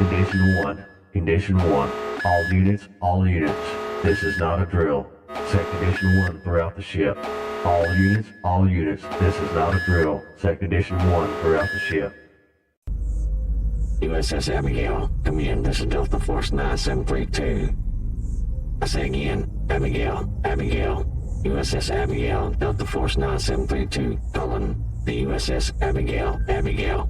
Condition 1. Condition 1. All units. This is not a drill. Set condition 1 throughout the ship. All units. This is not a drill. Set condition 1 throughout the ship. USS Abigail, come in. This is Delta Force 9732. I say again, Abigail. USS Abigail, Delta Force 9732, calling the USS Abigail.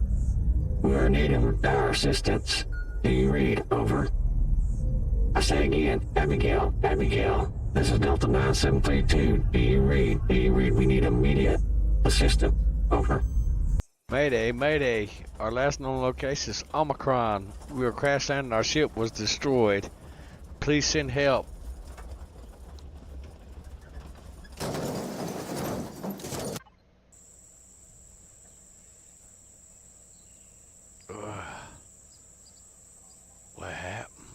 We are needing dire assistance. Do you read? Over. I say again, Abigail. This is Delta 9732. Do you read? We need immediate assistance. Over. Mayday. Our last known location is Omicron. We were crash landing. Our ship was destroyed. Please send help. What happened?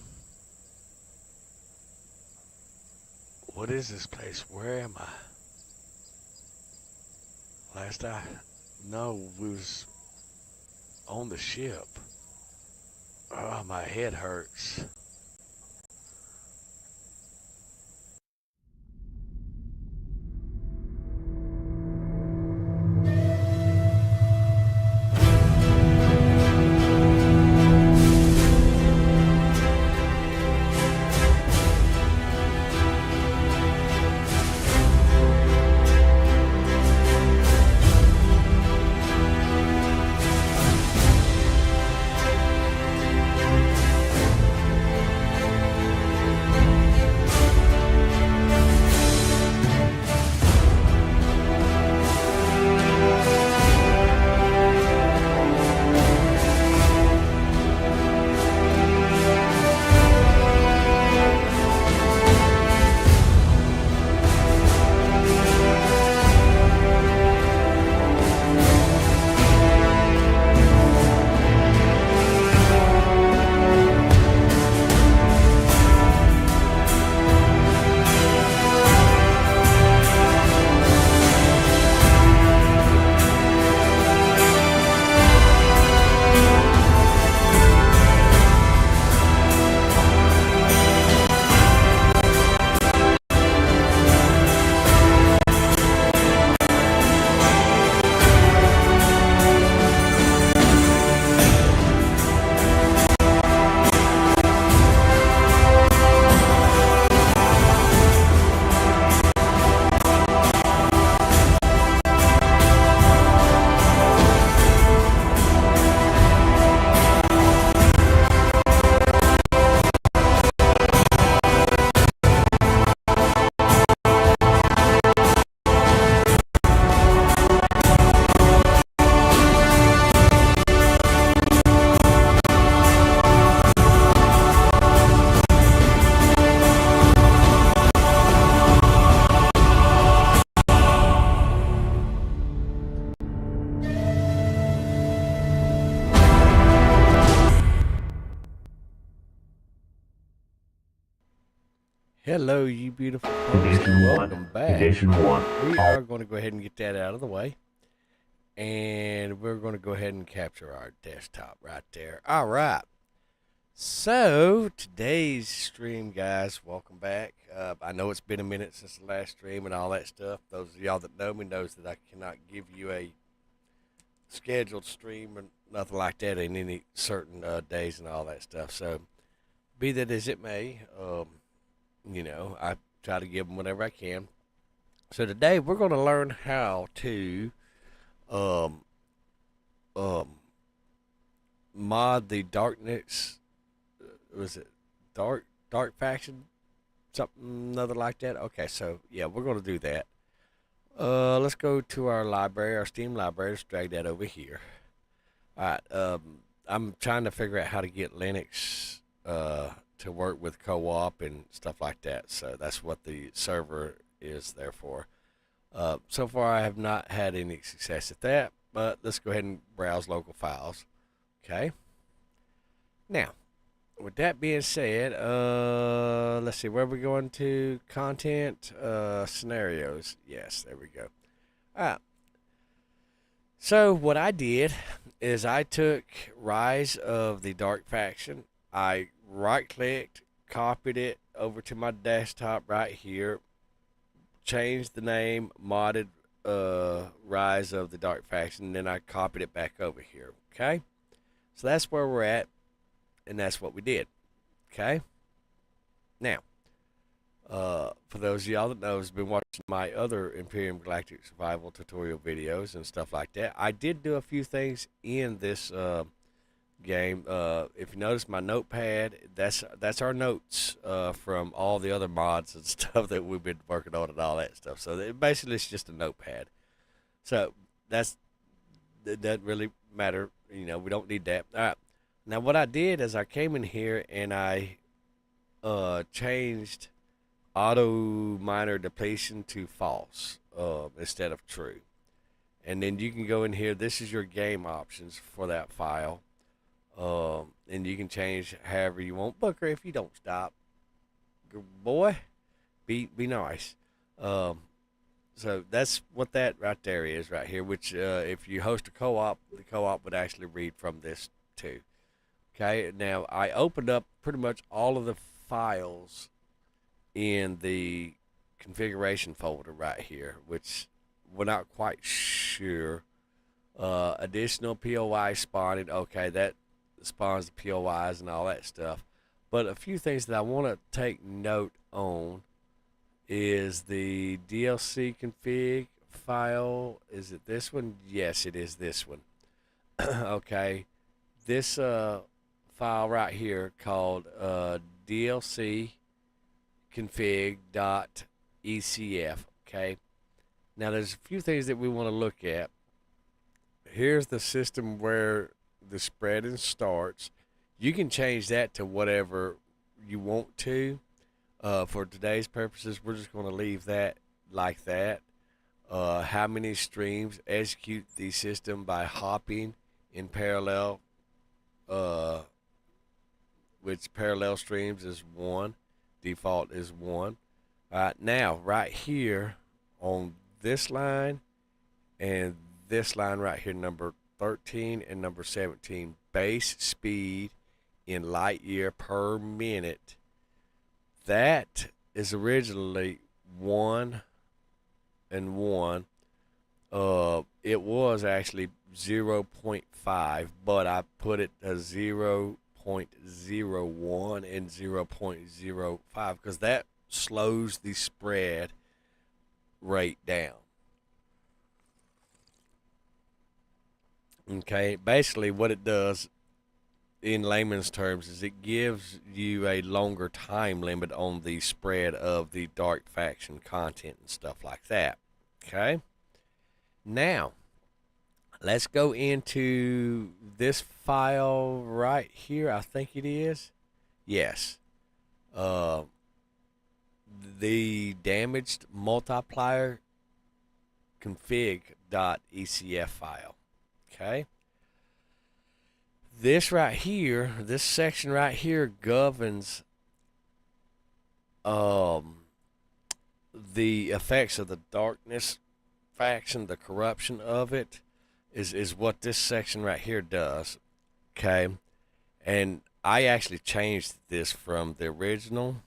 What is this place? Where am I? Last I know, we was on the ship. Oh, my head hurts. Hello, you beautiful folks, Condition and 1. welcome back. Condition 1. We are going to go ahead and get that out of the way. And we're going to go ahead and capture our desktop right there. All right. So, today's stream, guys, welcome back. I know it's been a minute since the last stream and all that stuff. Those of y'all that know me knows that I cannot give you a scheduled stream or nothing like that in any certain days and all that stuff. So, be that as it may, you know, I try to give them whatever I can. So today we're going to learn how to mod the darkness. Was it dark faction? Something another like that. Okay, so yeah, we're going to do that. Let's go to our library, our Steam library. Let's drag that over here. All right. I'm trying to figure out how to get Linux to work with co-op and stuff like that. So that's what the server is there for. So far I have not had any success at that, but let's go ahead and browse local files. Okay. Now, with that being said, let's see, where are we going to? Content, scenarios. Yes, there we go. All right. So what I did is I took Rise of the Dark Faction. I right clicked, copied it over to my desktop right here, changed the name, modded Rise of the Dark Faction, and then I copied it back over here. Okay? So that's where we're at, and that's what we did. Okay? Now, for those of y'all that know, has been watching my other Empyrion Galactic Survival tutorial videos and stuff like that, I did do a few things in this game. If you notice my notepad, that's our notes from all the other mods and stuff that we've been working on and all that stuff. So basically, it's just a notepad. So that doesn't really matter. You know, we don't need that. All right. Now, what I did is I came in here and I changed auto miner depletion to false instead of true. And then you can go in here. This is your game options for that file. And you can change however you want. Booker, if you don't stop, good boy, be nice. So that's what that right there is right here, which if you host a co-op, the co-op would actually read from this too. Okay, now I opened up pretty much all of the files in the configuration folder right here, which we're not quite sure. Additional POI spawning, okay, that spawns the POIs and all that stuff. But a few things that I want to take note on is the DLC config file. Is it this one? Yes, it is this one. Okay, this file right here called DLC config.ecf. Okay, now there's a few things that we want to look at. Here's the system where the spreading starts. You can change that to whatever you want to. For today's purposes, we're just going to leave that like that. How many streams? Execute the system by hopping in parallel, which parallel streams is 1. Default is 1. All right, now right here on this line and this line right here, number 13 and number 17, base speed in light year per minute. That is originally 1 and 1. It was actually 0.5, but I put it as 0.01 and 0.05 because that slows the spread rate down. Okay, basically what it does in layman's terms is it gives you a longer time limit on the spread of the dark faction content and stuff like that. Okay, now let's go into this file right here. I think it is, yes, the damaged multiplier config.ecf file. Okay, this right here, this section right here governs the effects of the darkness faction, the corruption of it is what this section right here does. Okay, and I actually changed this from the original,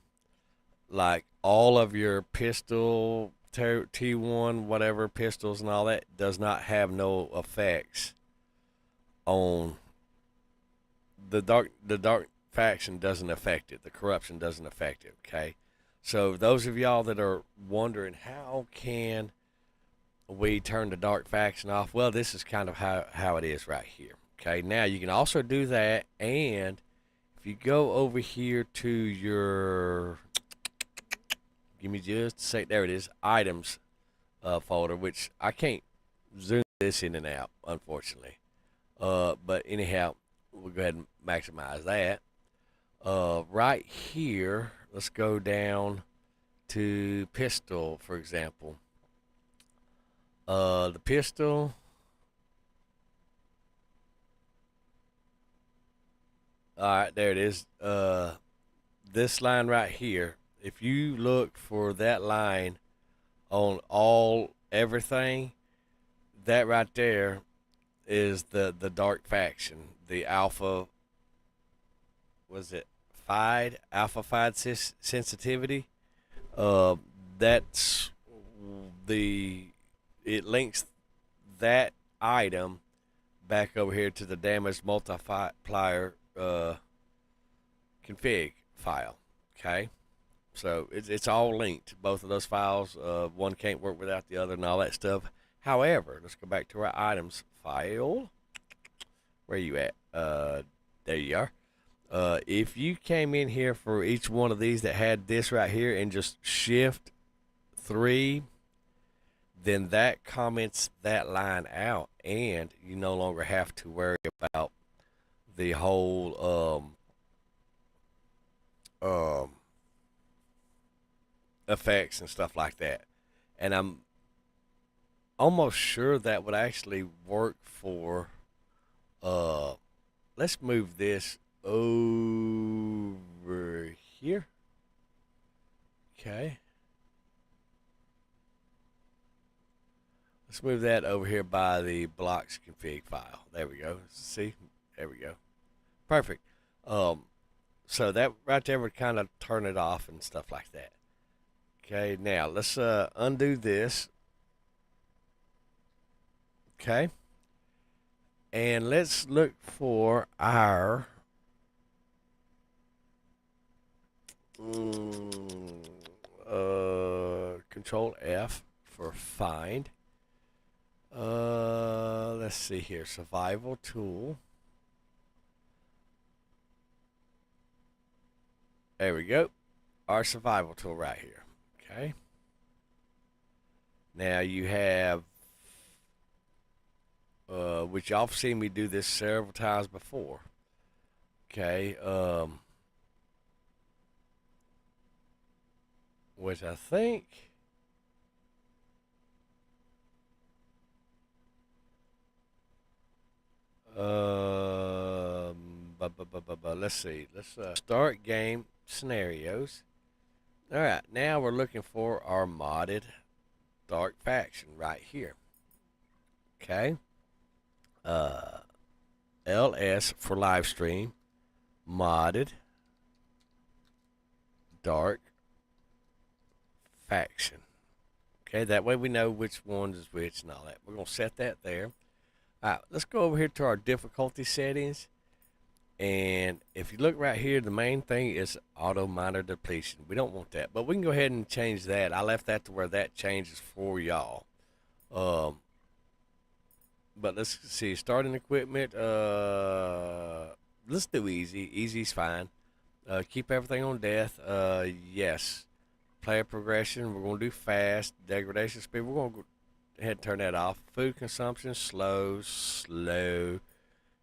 like all of your pistol T1 whatever pistols and all that does not have no effects on the dark faction, doesn't affect it. The corruption doesn't affect it. Okay, so those of y'all that are wondering how can we turn the dark faction off, well, this is kind of how it is right here. Okay, now you can also do that, and if you go over here to your, give me just a sec, there it is, items folder, which I can't zoom this in and out, unfortunately. But anyhow, we'll go ahead and maximize that. Right here, let's go down to pistol, for example. The pistol, all right, there it is. This line right here, if you look for that line on everything, that right there is the dark faction, the alpha. Was it alpha fied sensitivity? That's it links that item back over here to the damage multiplier config file. Okay, so it's all linked. Both of those files. One can't work without the other, and all that stuff. However, let's go back to our items file. Where are you at? There you are. If you came in here for each one of these that had this right here and just shift 3, then that comments that line out, and you no longer have to worry about the whole effects and stuff like that. And I'm almost sure that would actually work for let's move this over here. Okay. Let's move that over here by the blocks config file. There we go. See? There we go. Perfect. So that right there would kind of turn it off and stuff like that. Okay, now let's undo this. Okay. And let's look for our Control F for find. Let's see here. Survival tool. There we go. Our survival tool right here. Okay. Now you have, which y'all have seen me do this several times before. Okay. Which I think let's see. Let's start game scenarios. All right, now we're looking for our modded dark faction right here. Okay. LS for live stream, modded dark faction. Okay, that way we know which one is which and all that. We're going to set that there. All right, let's go over here to our difficulty settings. And if you look right here, the main thing is auto miner depletion. We don't want that, but we can go ahead and change that. I left that to where that changes for y'all. But let's see, starting equipment. Let's do easy. Easy's fine. Keep everything on death. Yes. Player progression, we're going to do fast. Degradation speed, we're going to go ahead and turn that off. Food consumption, slow.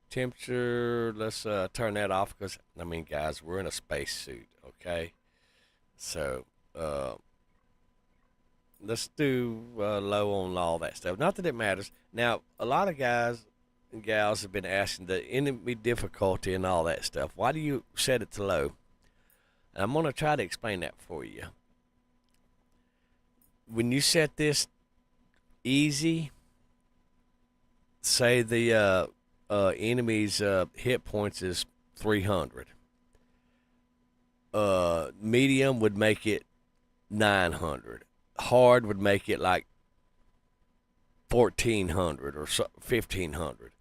Temperature, let's turn that off because, I mean, guys, we're in a spacesuit, okay? So, let's do low on all that stuff. Not that it matters. Now, a lot of guys and gals have been asking the enemy difficulty and all that stuff. Why do you set it to low? And I'm going to try to explain that for you. When you set this easy, say the enemy's hit points is 300. Medium would make it 900. Hard would make it like 1400 or 1500.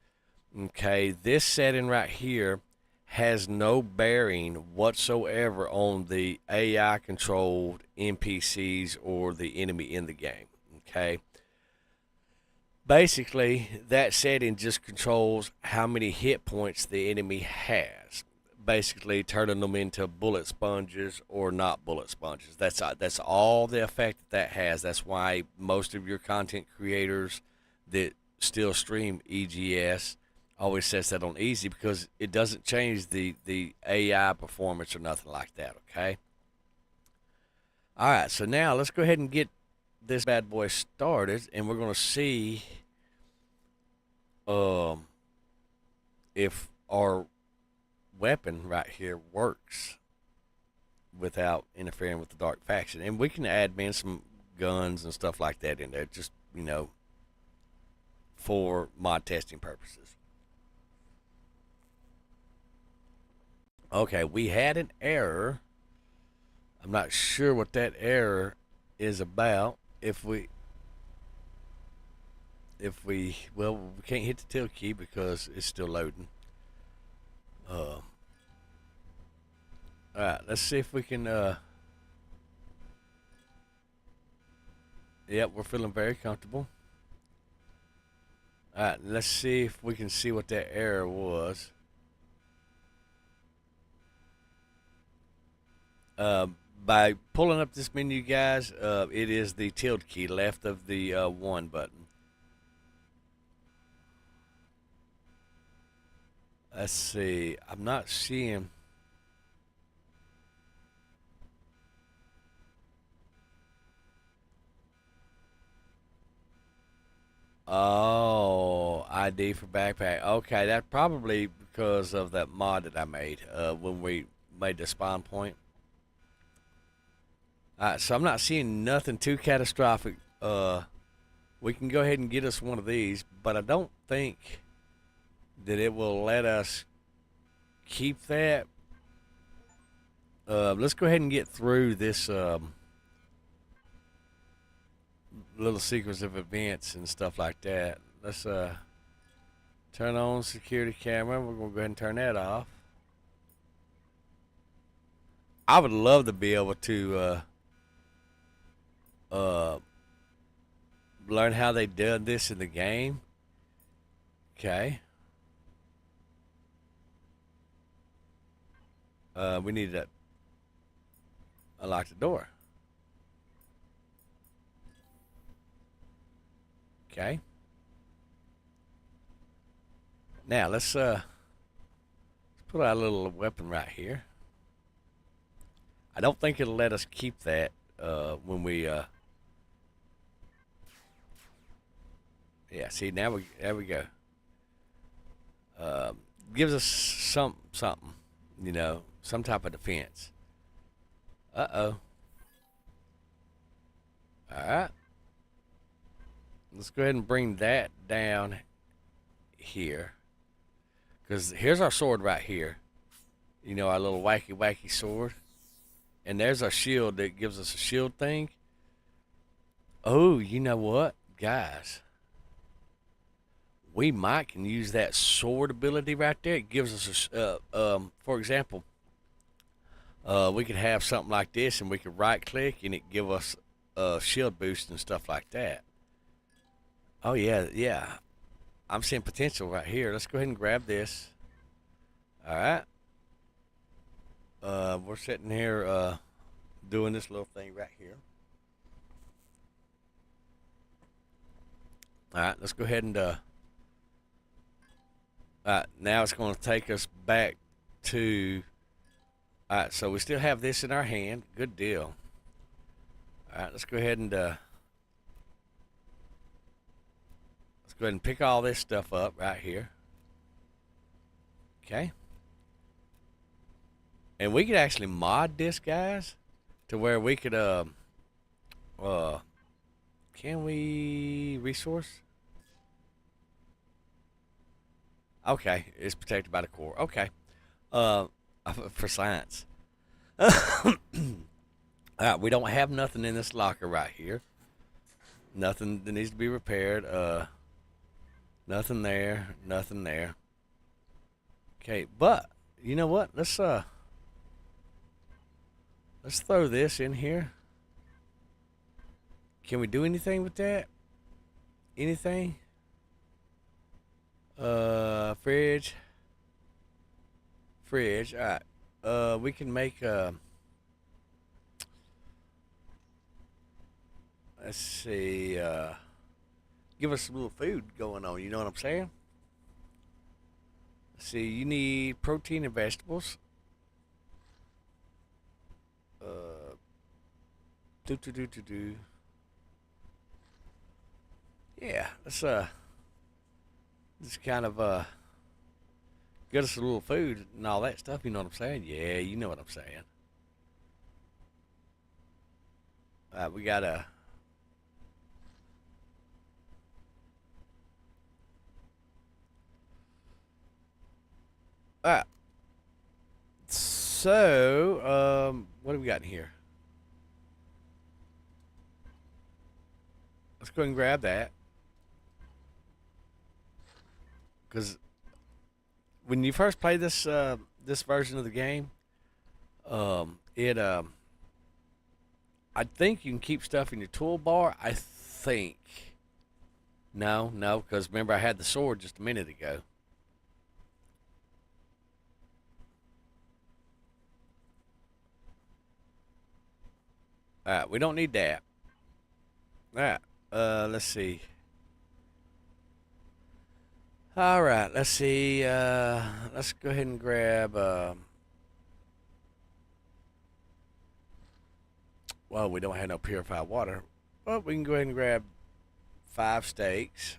Okay, this setting right here has no bearing whatsoever on the AI controlled NPCs or the enemy in the game. Okay, basically that setting just controls how many hit points the enemy has, basically turning them into bullet sponges or not bullet sponges. That's all the effect that has. That's why most of your content creators that still stream EGS always sets that on easy, because it doesn't change the AI performance or nothing like that. Okay, all right, so now let's go ahead and get this bad boy started, and we're going to see if our weapon right here works without interfering with the dark faction. And we can add in some guns and stuff like that in there, just, you know, for mod testing purposes. Okay, we had an error. I'm not sure what that error is about. If we well, we can't hit the tilt key because it's still loading. All right, let's see if we can. Yep, we're feeling very comfortable. All right, let's see if we can see what that error was. By pulling up this menu, guys, it is the tilde key left of the 1 button. Let's see. I'm not seeing. Oh, ID for backpack. Okay, that's probably because of that mod that I made when we made the spawn point. Alright, so I'm not seeing nothing too catastrophic. We can go ahead and get us one of these, but I don't think that it will let us keep that. Let's go ahead and get through this little sequence of events and stuff like that. Let's turn on security camera. We're gonna go ahead and turn that off. I would love to be able to learn how they did this in the game. Okay. We need to unlock the door. Okay. Now let's put our little weapon right here. I don't think it'll let us keep that when we yeah, see, now there we go. Gives us something, you know, some type of defense. Uh-oh. Alright. Let's go ahead and bring that down here. Because here's our sword right here. You know, our little wacky sword. And there's our shield that gives us a shield thing. Oh, you know what, guys? We might can use that sword ability right there. It gives us a, for example, we could have something like this, and we could right click, and it give us a shield boost and stuff like that. Oh yeah, yeah. I'm seeing potential right here. Let's go ahead and grab this. All right. We're sitting here doing this little thing right here. All right, let's go ahead and all right, now it's going to take us back to. All right, so we still have this in our hand. Good deal. All right, let's go ahead and pick all this stuff up right here. Okay. And we could actually mod this, guys, to where we could can we resource? Okay, it's protected by the core. Okay. For science. Alright, we don't have nothing in this locker right here. Nothing that needs to be repaired. Nothing there. Nothing there. Okay, but you know what? Let's throw this in here. Can we do anything with that? Anything? Fridge. Fridge. Alright. We can make let's see, give us some little food going on, you know what I'm saying? Let's see, you need protein and vegetables. Yeah, let's just kind of get us a little food and all that stuff, you know what I'm saying? Yeah, you know what I'm saying. We got Alright. So, what do we got in here? Let's go ahead and grab that. Because when you first play this this version of the game, I think you can keep stuff in your toolbar. I think. No, because remember I had the sword just a minute ago. Alright, we don't need that. Alright, let's see. Alright, let's see. Let's go ahead and grab, well, we don't have no purified water. But we can go ahead and grab 5 steaks.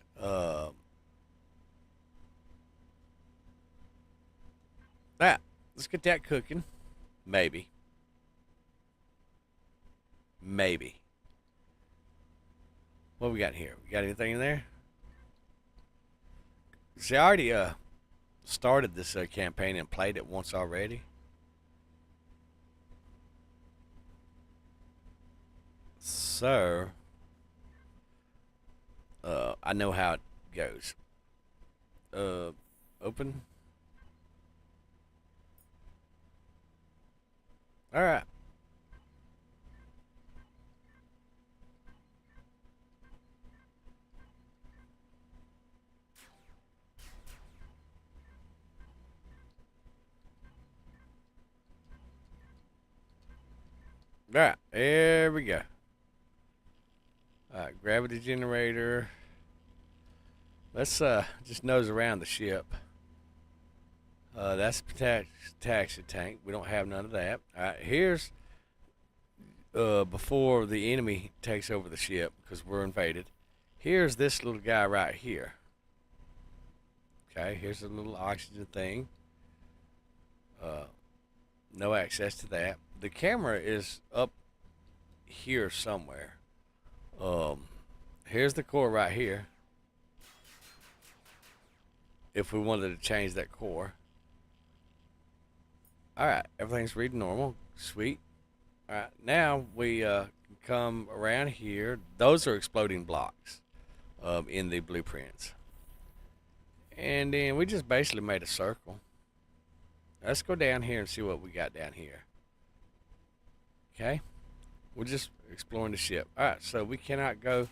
Let's get that cooking. Maybe. What we got here? We got anything in there? See, I already started this campaign and played it once already. So, I know how it goes. Open. Alright. Alright, there we go. Alright, gravity generator. Let's just nose around the ship. That's taxi tank. We don't have none of that. Alright, here's before the enemy takes over the ship, because we're invaded. Here's this little guy right here. Okay, here's a little oxygen thing. No access to that. The camera is up here somewhere. Here's the core right here. If we wanted to change that core. Alright, everything's reading normal. Sweet. Alright, now we come around here. Those are exploding blocks in the blueprints. And then we just basically made a circle. Let's go down here and see what we got down here. Okay. We're just exploring the ship. Alright, so we cannot go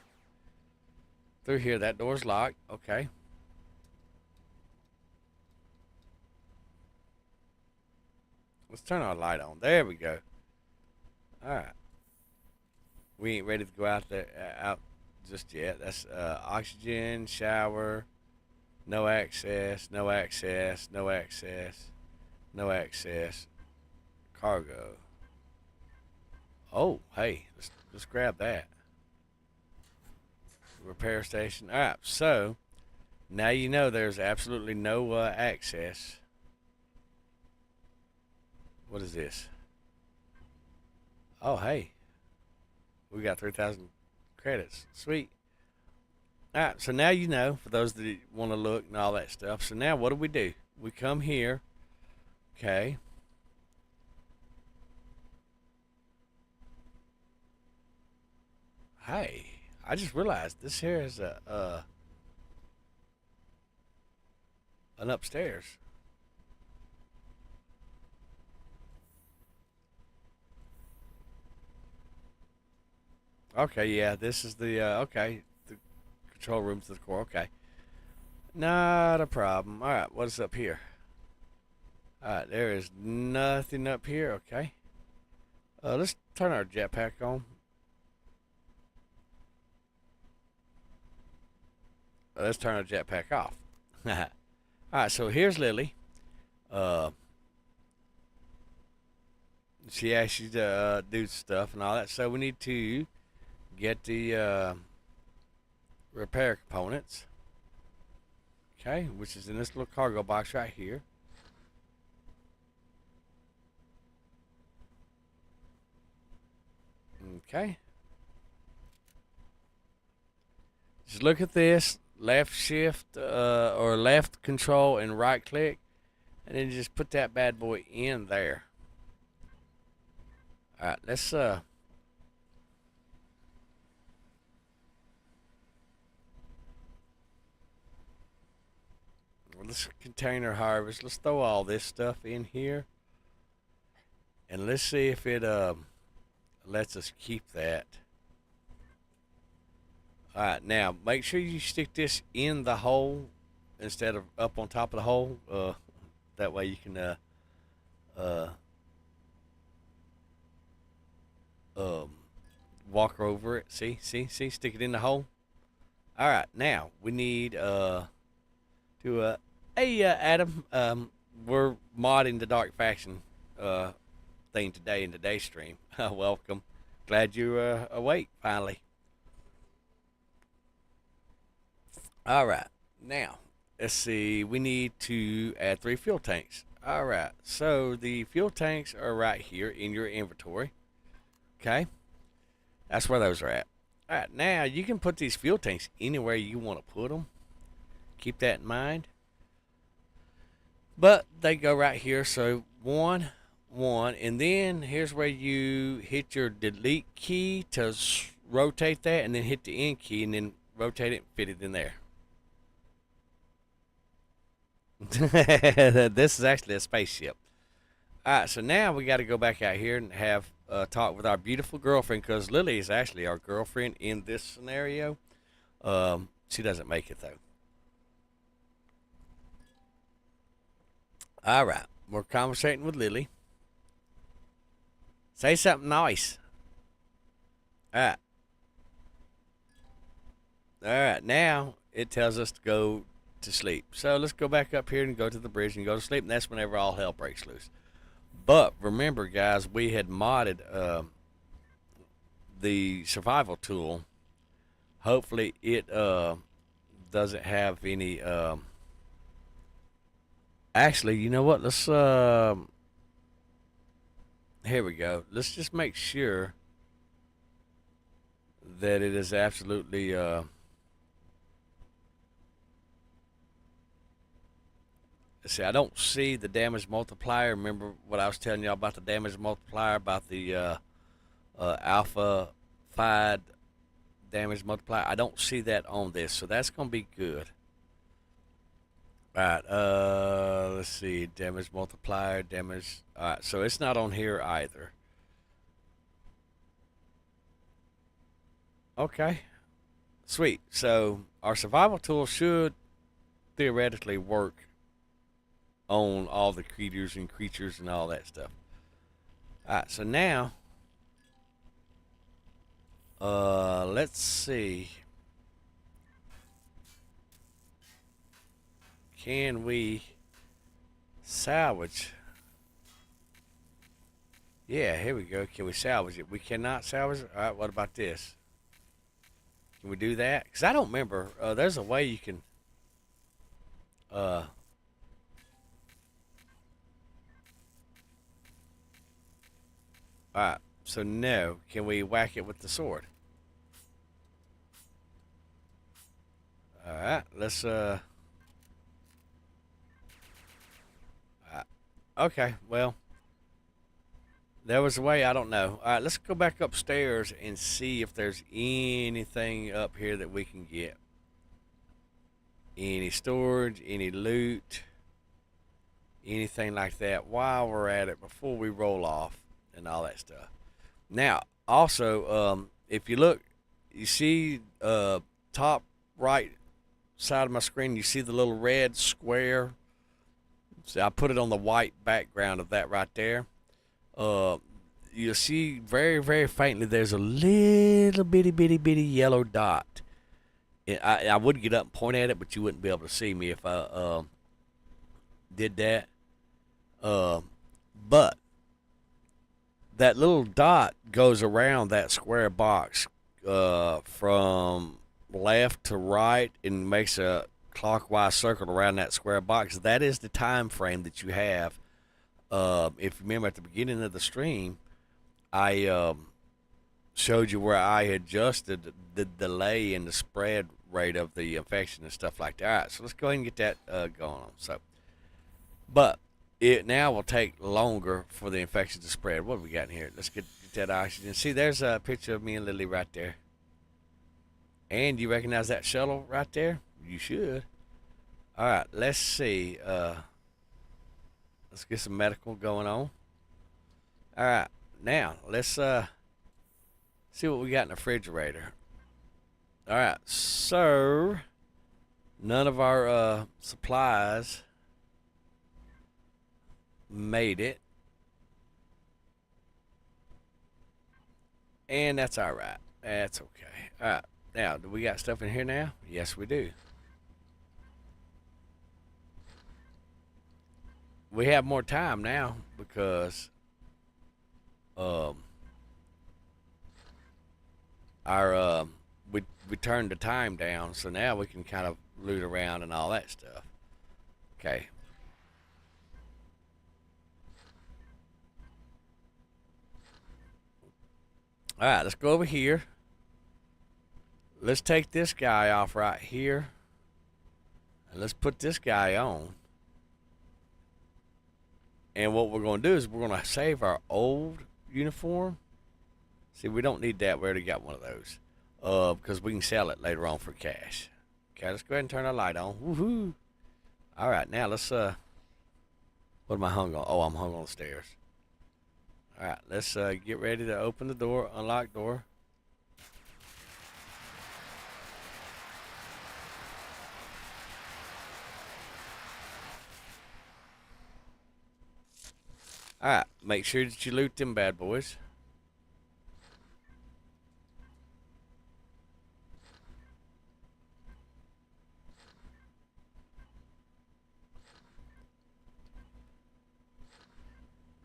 through here. That door's locked. Okay. Let's turn our light on. There we go. Alright. We ain't ready to go out there out just yet. That's oxygen, shower, no access, no access, no access, no access, cargo. Oh, hey, let's grab that. Repair station. Alright, so now you know there's absolutely no access. What is this? Oh, hey. We got 3,000 credits. Sweet. Alright, so now you know, for those that want to look and all that stuff. So now what do? We come here. Okay. Hey, I just realized this here is an upstairs. Okay, yeah, this is the okay, the control room to the core. Okay, not a problem. All right, what's up here? All right, there is nothing up here. Okay, let's turn our jetpack on. Let's turn our jetpack off. All right, so here's Lily. She asked you to do stuff and all that. So we need to get the repair components. Okay, which is in this little cargo box right here. Okay. Just look at this. Left shift or left control and right click And then just put that bad boy in there. All right, let's container harvest. Let's throw all this stuff in here, and let's see if it lets us keep that. All right, now make sure you stick this in the hole instead of up on top of the hole. That way you can walk over it. See, stick it in the hole. All right, now we need to hey Adam, we're modding the Dark Faction thing today in today's stream. Welcome, glad you're awake finally. All right, now let's see. We need to add 3 fuel tanks. All right, so the fuel tanks are right here in your inventory. Okay, that's where those are at. All right, now you can put these fuel tanks anywhere you want to put them. Keep that in mind. But they go right here. So 1, 1, and then here's where you hit your delete key to rotate that, and then hit the end key, and then rotate it and fit it in there. This is actually a spaceship. Alright, so now we got to go back out here and have a talk with our beautiful girlfriend, because Lily is actually our girlfriend in this scenario. She doesn't make it though. Alright, we're conversating with Lily. Say something nice. Alright. Alright, now it tells us to go to sleep. So let's go back up here and go to the bridge and go to sleep, and that's whenever all hell breaks loose. But remember, guys, we had modded the survival tool. Hopefully it doesn't have any actually, you know what, let's here we go. Let's just make sure that it is absolutely see, I don't see the damage multiplier. Remember what I was telling y'all about the damage multiplier, about the alpha-fied damage multiplier? I don't see that on this, so that's going to be good. Alright, let's see, damage multiplier, damage, alright, so it's not on here either. Okay, sweet. So our survival tool should theoretically work on all the creatures and all that stuff. Alright, so now let's see, can we salvage? Yeah, here we go. Can we salvage it? We cannot salvage it. Alright, what about this? Can we do that? Because I don't remember. There's a way you can alright, so no. Can we whack it with the sword? Alright, let's okay, well, there was a way, I don't know. Alright, let's go back upstairs and see if there's anything up here that we can get. Any storage, any loot, anything like that while we're at it before we roll off and all that stuff. Now, also, if you look, you see top right side of my screen, you see the little red square. See, I put it on the white background of that right there. You'll see very, very faintly there's a little bitty yellow dot. I would get up and point at it, but you wouldn't be able to see me if I did that. But that little dot goes around that square box from left to right and makes a clockwise circle around that square box. That is the time frame that you have. If you remember at the beginning of the stream, I showed you where I adjusted the delay and the spread rate of the infection and stuff like that. All right, so let's go ahead and get that going on. So, but it now will take longer for the infection to spread. What have we got in here? Let's get that oxygen. See, there's a picture of me and Lily right there. And you recognize that shuttle right there? You should. All right, let's see. Let's get some medical going on. All right, now let's see what we got in the refrigerator. All right, so none of our supplies made it. And that's all right. That's okay. All right, now, do we got stuff in here now? Yes, we do. We have more time now because we turned the time down, so now we can kind of loot around and all that stuff. Okay. All right, let's go over here. Let's take this guy off right here, and let's put this guy on. And what we're going to do is we're going to save our old uniform. See, we don't need that. We already got one of those. Because we can sell it later on for cash. Okay, let's go ahead and turn our light on. Woohoo! All right, now let's, what am I hung on? Oh, I'm hung on the stairs. All right, let's get ready to open the door, unlock door. All right, make sure that you loot them bad boys.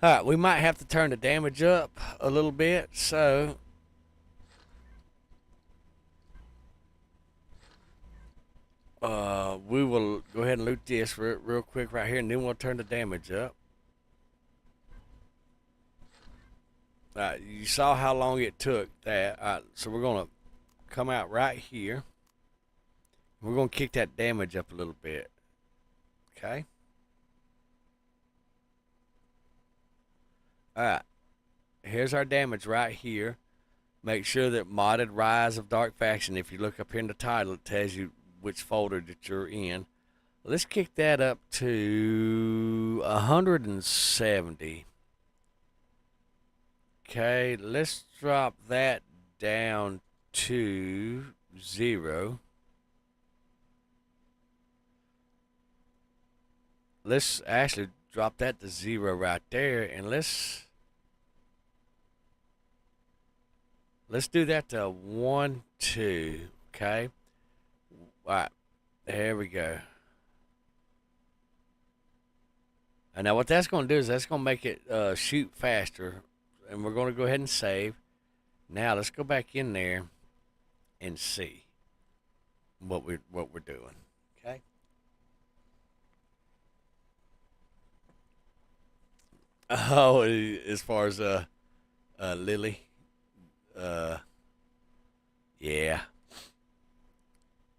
All right, we might have to turn the damage up a little bit, so we will go ahead and loot this real quick right here, and then we'll turn the damage up. All right, you saw how long it took that. All right, so we're going to come out right here. We're going to kick that damage up a little bit. Okay? All right. Here's our damage right here. Make sure that modded Rise of Dark Faction, if you look up here in the title, it tells you which folder that you're in. Let's kick that up to 170. Okay, let's drop that down to 0. Let's actually drop that to 0 right there, and let's do that to 1, 2. Okay. All right, there we go. And now what that's going to do is that's going to make it shoot faster. And we're going to go ahead and save. Now let's go back in there and see what we're doing. Okay. Oh, as far as Lily, yeah.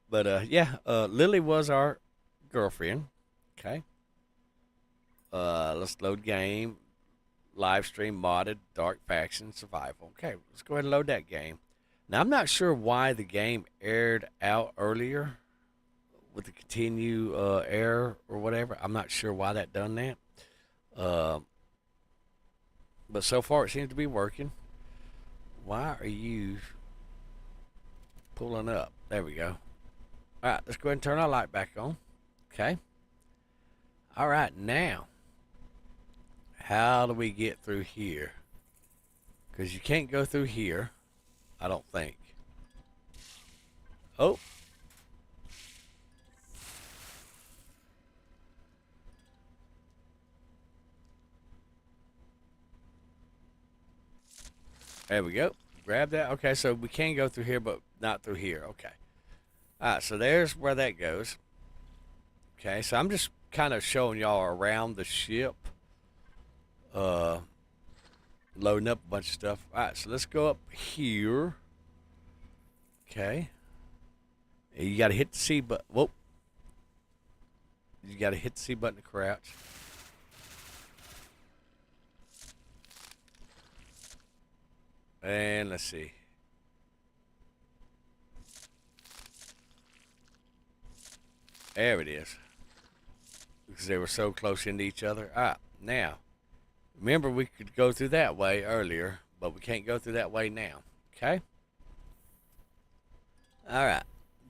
But yeah, Lily was our girlfriend. Okay. Let's load game. Live stream modded Dark Faction Survival. Okay, let's go ahead and load that game. Now, I'm not sure why the game aired out earlier with the continue error or whatever. I'm not sure why that done that. But so far, it seems to be working. Why are you pulling up? There we go. All right, let's go ahead and turn our light back on. Okay. All right, now. How do we get through here? Because you can't go through here, I don't think. Oh. There we go. Grab that. Okay, so we can go through here, but not through here. Okay. All right, so there's where that goes. Okay, so I'm just kind of showing y'all around the ship. Loading up a bunch of stuff. All right, so let's go up here. Okay. You got to hit the C button. Whoa. You got to hit the C button to crouch. And let's see. There it is. Because they were so close into each other. All right, now, remember we could go through that way earlier, but we can't go through that way now. Okay? All right.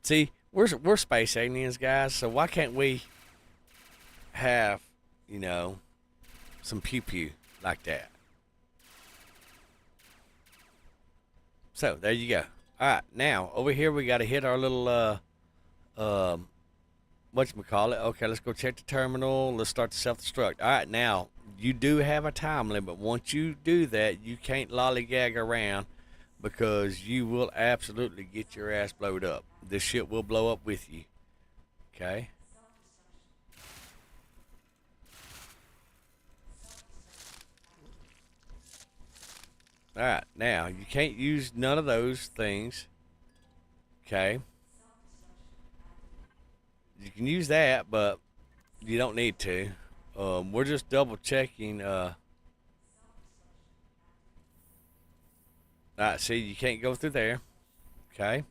See, we're space aliens, guys, so why can't we have, you know, some pew-pew like that? So, there you go. All right, now, over here we got to hit our little, whatchamacallit. Okay, let's go check the terminal. Let's start the self-destruct. All right, now, you do have a time limit. Once you do that, you can't lollygag around because you will absolutely get your ass blowed up. This shit will blow up with you. Okay? All right, now, you can't use none of those things. Okay? You can use that, but you don't need to. We're just double checking. All right, see, you can't go through there. Okay.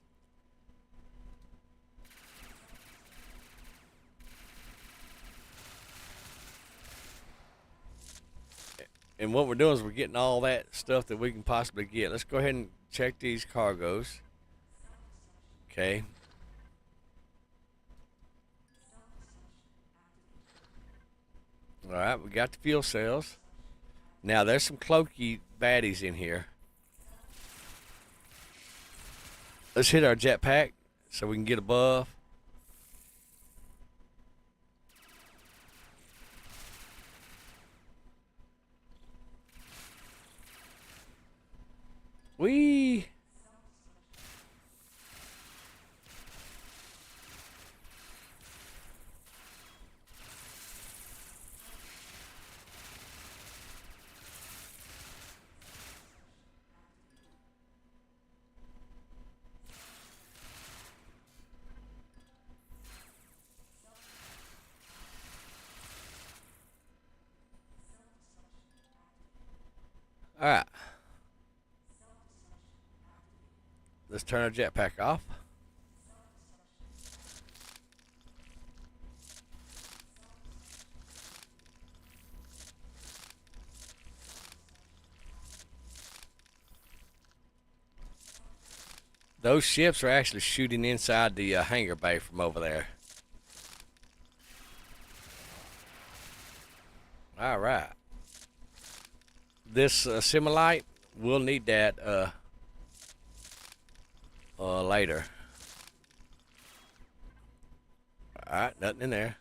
And what we're doing is we're getting all that stuff that we can possibly get. Let's go ahead and check these cargoes. Okay. All right, we got the fuel cells. Now, there's some cloaky baddies in here. Let's hit our jetpack so we can get above. Whee! All right. Let's turn our jetpack off. Those ships are actually shooting inside the hangar bay from over there. All right. This Similite, we'll need that later. All right, nothing in there.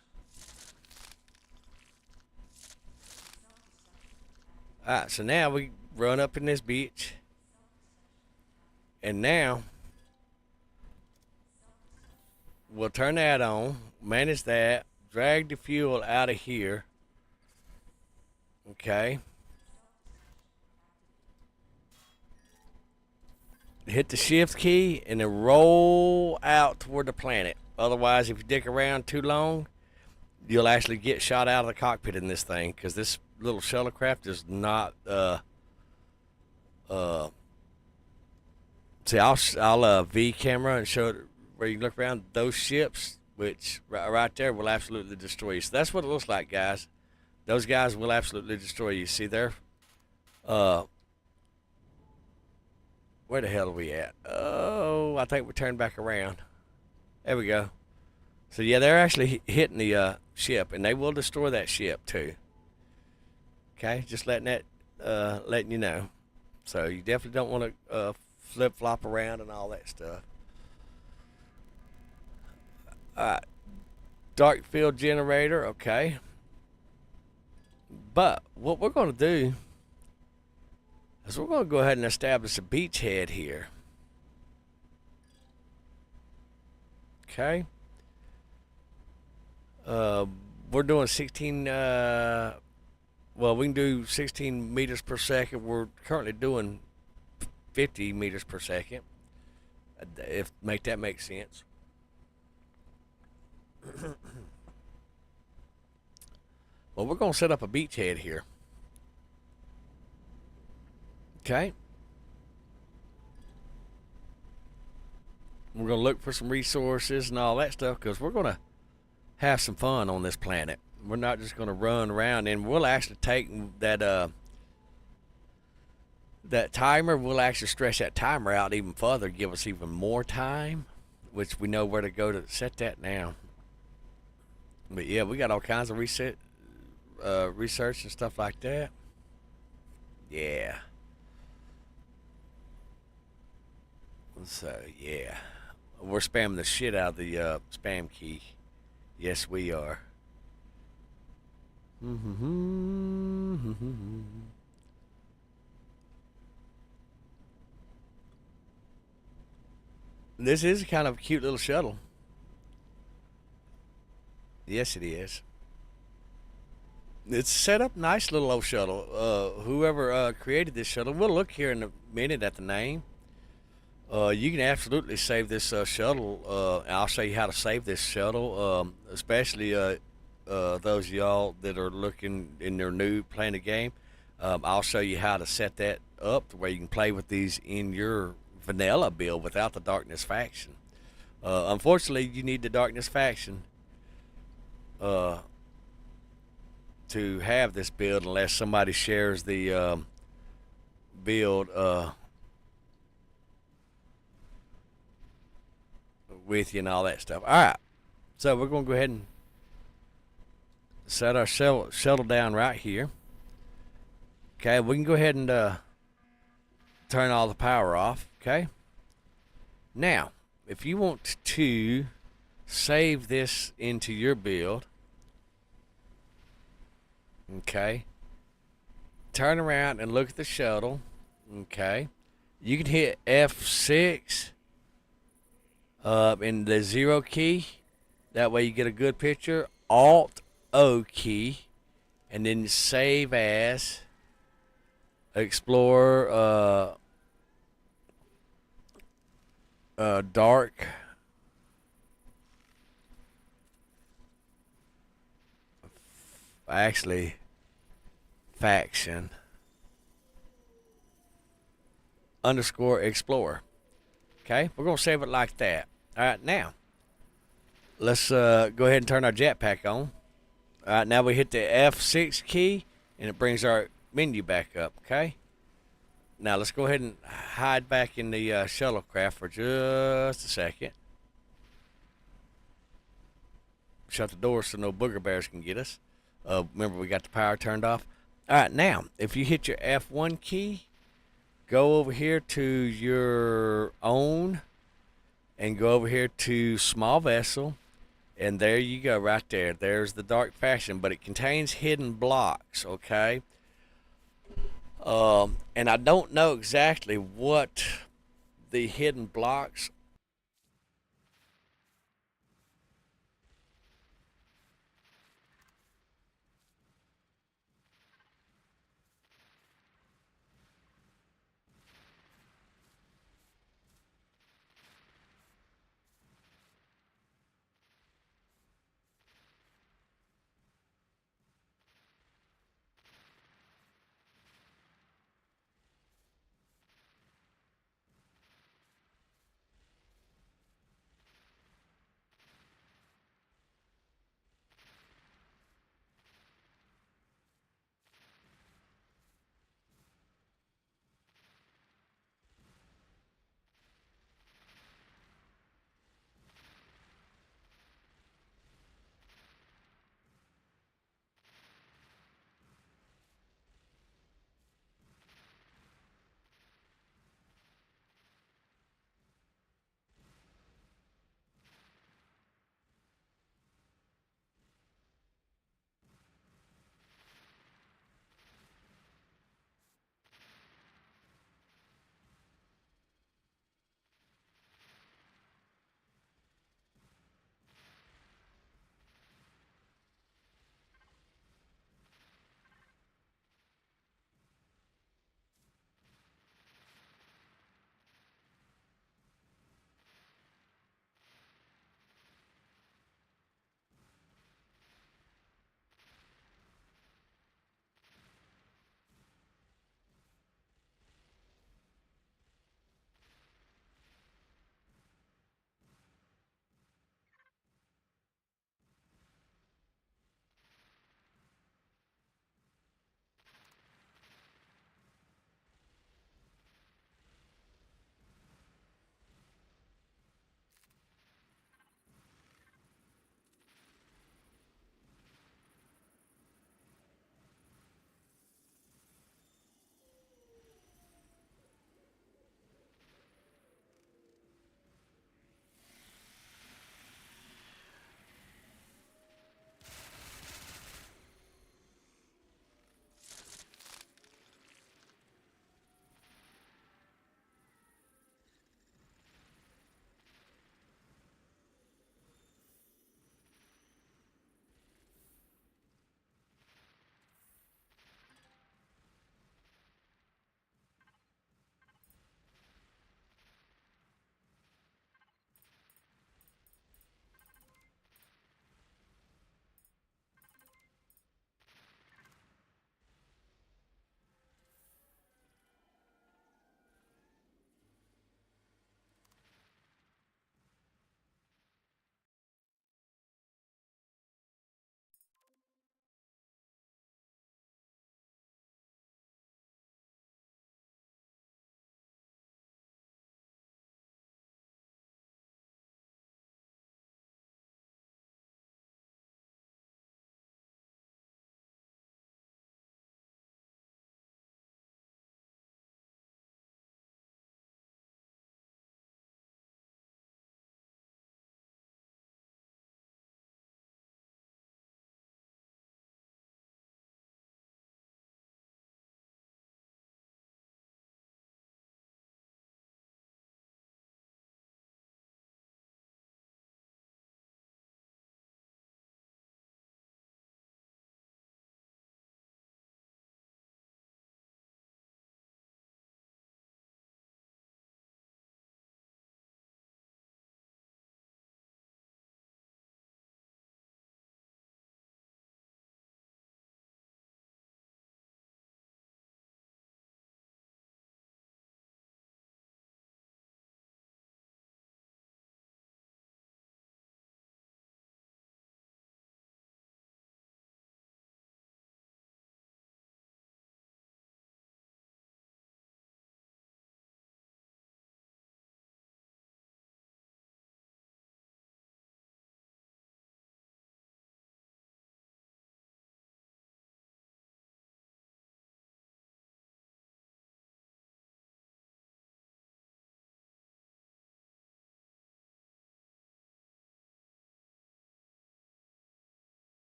All right, so now we run up in this beach. And now we'll turn that on, manage that, drag the fuel out of here. Okay. Hit the shift key and then roll out toward the planet. Otherwise, if you dick around too long, you'll actually get shot out of the cockpit in this thing, because this little shuttlecraft is not see, I'll V camera and show it where you can look around. Those ships, which right there, will absolutely destroy you. So that's what it looks like, guys. Those guys will absolutely destroy you. See there? Where the hell are we at? Oh, I think we turned back around. There we go. So yeah, they're actually hitting the ship, and they will destroy that ship too. Okay, just letting you know. So you definitely don't want to flip flop around and all that stuff. All right, dark field generator. Okay, but what we're going to do is we're going to go ahead and establish a beachhead here. Okay. We're doing 16, well, we can do 16 meters per second. We're currently doing 50 meters per second, if that makes sense. Well, we're going to set up a beachhead here. Okay. We're going to look for some resources and all that stuff because we're going to have some fun on this planet. We're not just going to run around, and we'll actually take that that timer. We'll actually stretch that timer out even further, give us even more time, which we know where to go to set that now. But yeah, we got all kinds of research and stuff like that. Yeah. So yeah, we're spamming the shit out of the spam key. Yes, we are. This is kind of a cute little shuttle. Yes, it is. It's set up nice little old shuttle. Whoever created this shuttle, we'll look here in a minute at the name. You can absolutely save this shuttle. I'll show you how to save this shuttle, especially those of y'all that are looking and they're new playing the game. I'll show you how to set that up to where you can play with these in your vanilla build without the darkness faction. Unfortunately, you need the darkness faction to have this build unless somebody shares the build with you and all that stuff. All right, so we're going to go ahead and set our shuttle down right here. Okay, we can go ahead and turn all the power off. Okay, now if you want to save this into your build, okay, turn around and look at the shuttle. Okay, you can hit F6 in the 0 key. That way you get a good picture. Alt O key, and then save as Explorer Dark actually faction _ Explorer. Okay, we're gonna save it like that. All right, now let's go ahead and turn our jetpack on. All right, now we hit the F6 key and it brings our menu back up. Okay, now let's go ahead and hide back in the shuttlecraft for just a second. Shut the door so no booger bears can get us. Remember, we got the power turned off. All right, now if you hit your F1 key, go over here to your own and go over here to small vessel, and there you go right there. There's the dark faction, but it contains hidden blocks. Okay, and I don't know exactly what the hidden blocks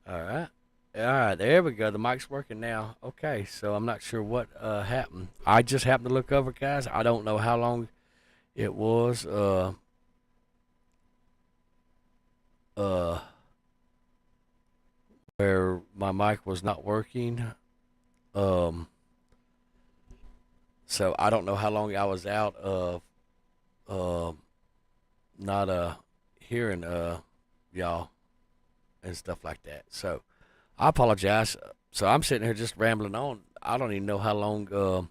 All right. All right, there we go. The mic's working now. Okay, so I'm not sure what happened. I just happened to look over, guys. I don't know how long it was. Where my mic was not working. Um, so I don't know how long I was out of not hearing y'all and stuff like that. So I apologize. So I'm sitting here just rambling on. I don't even know how long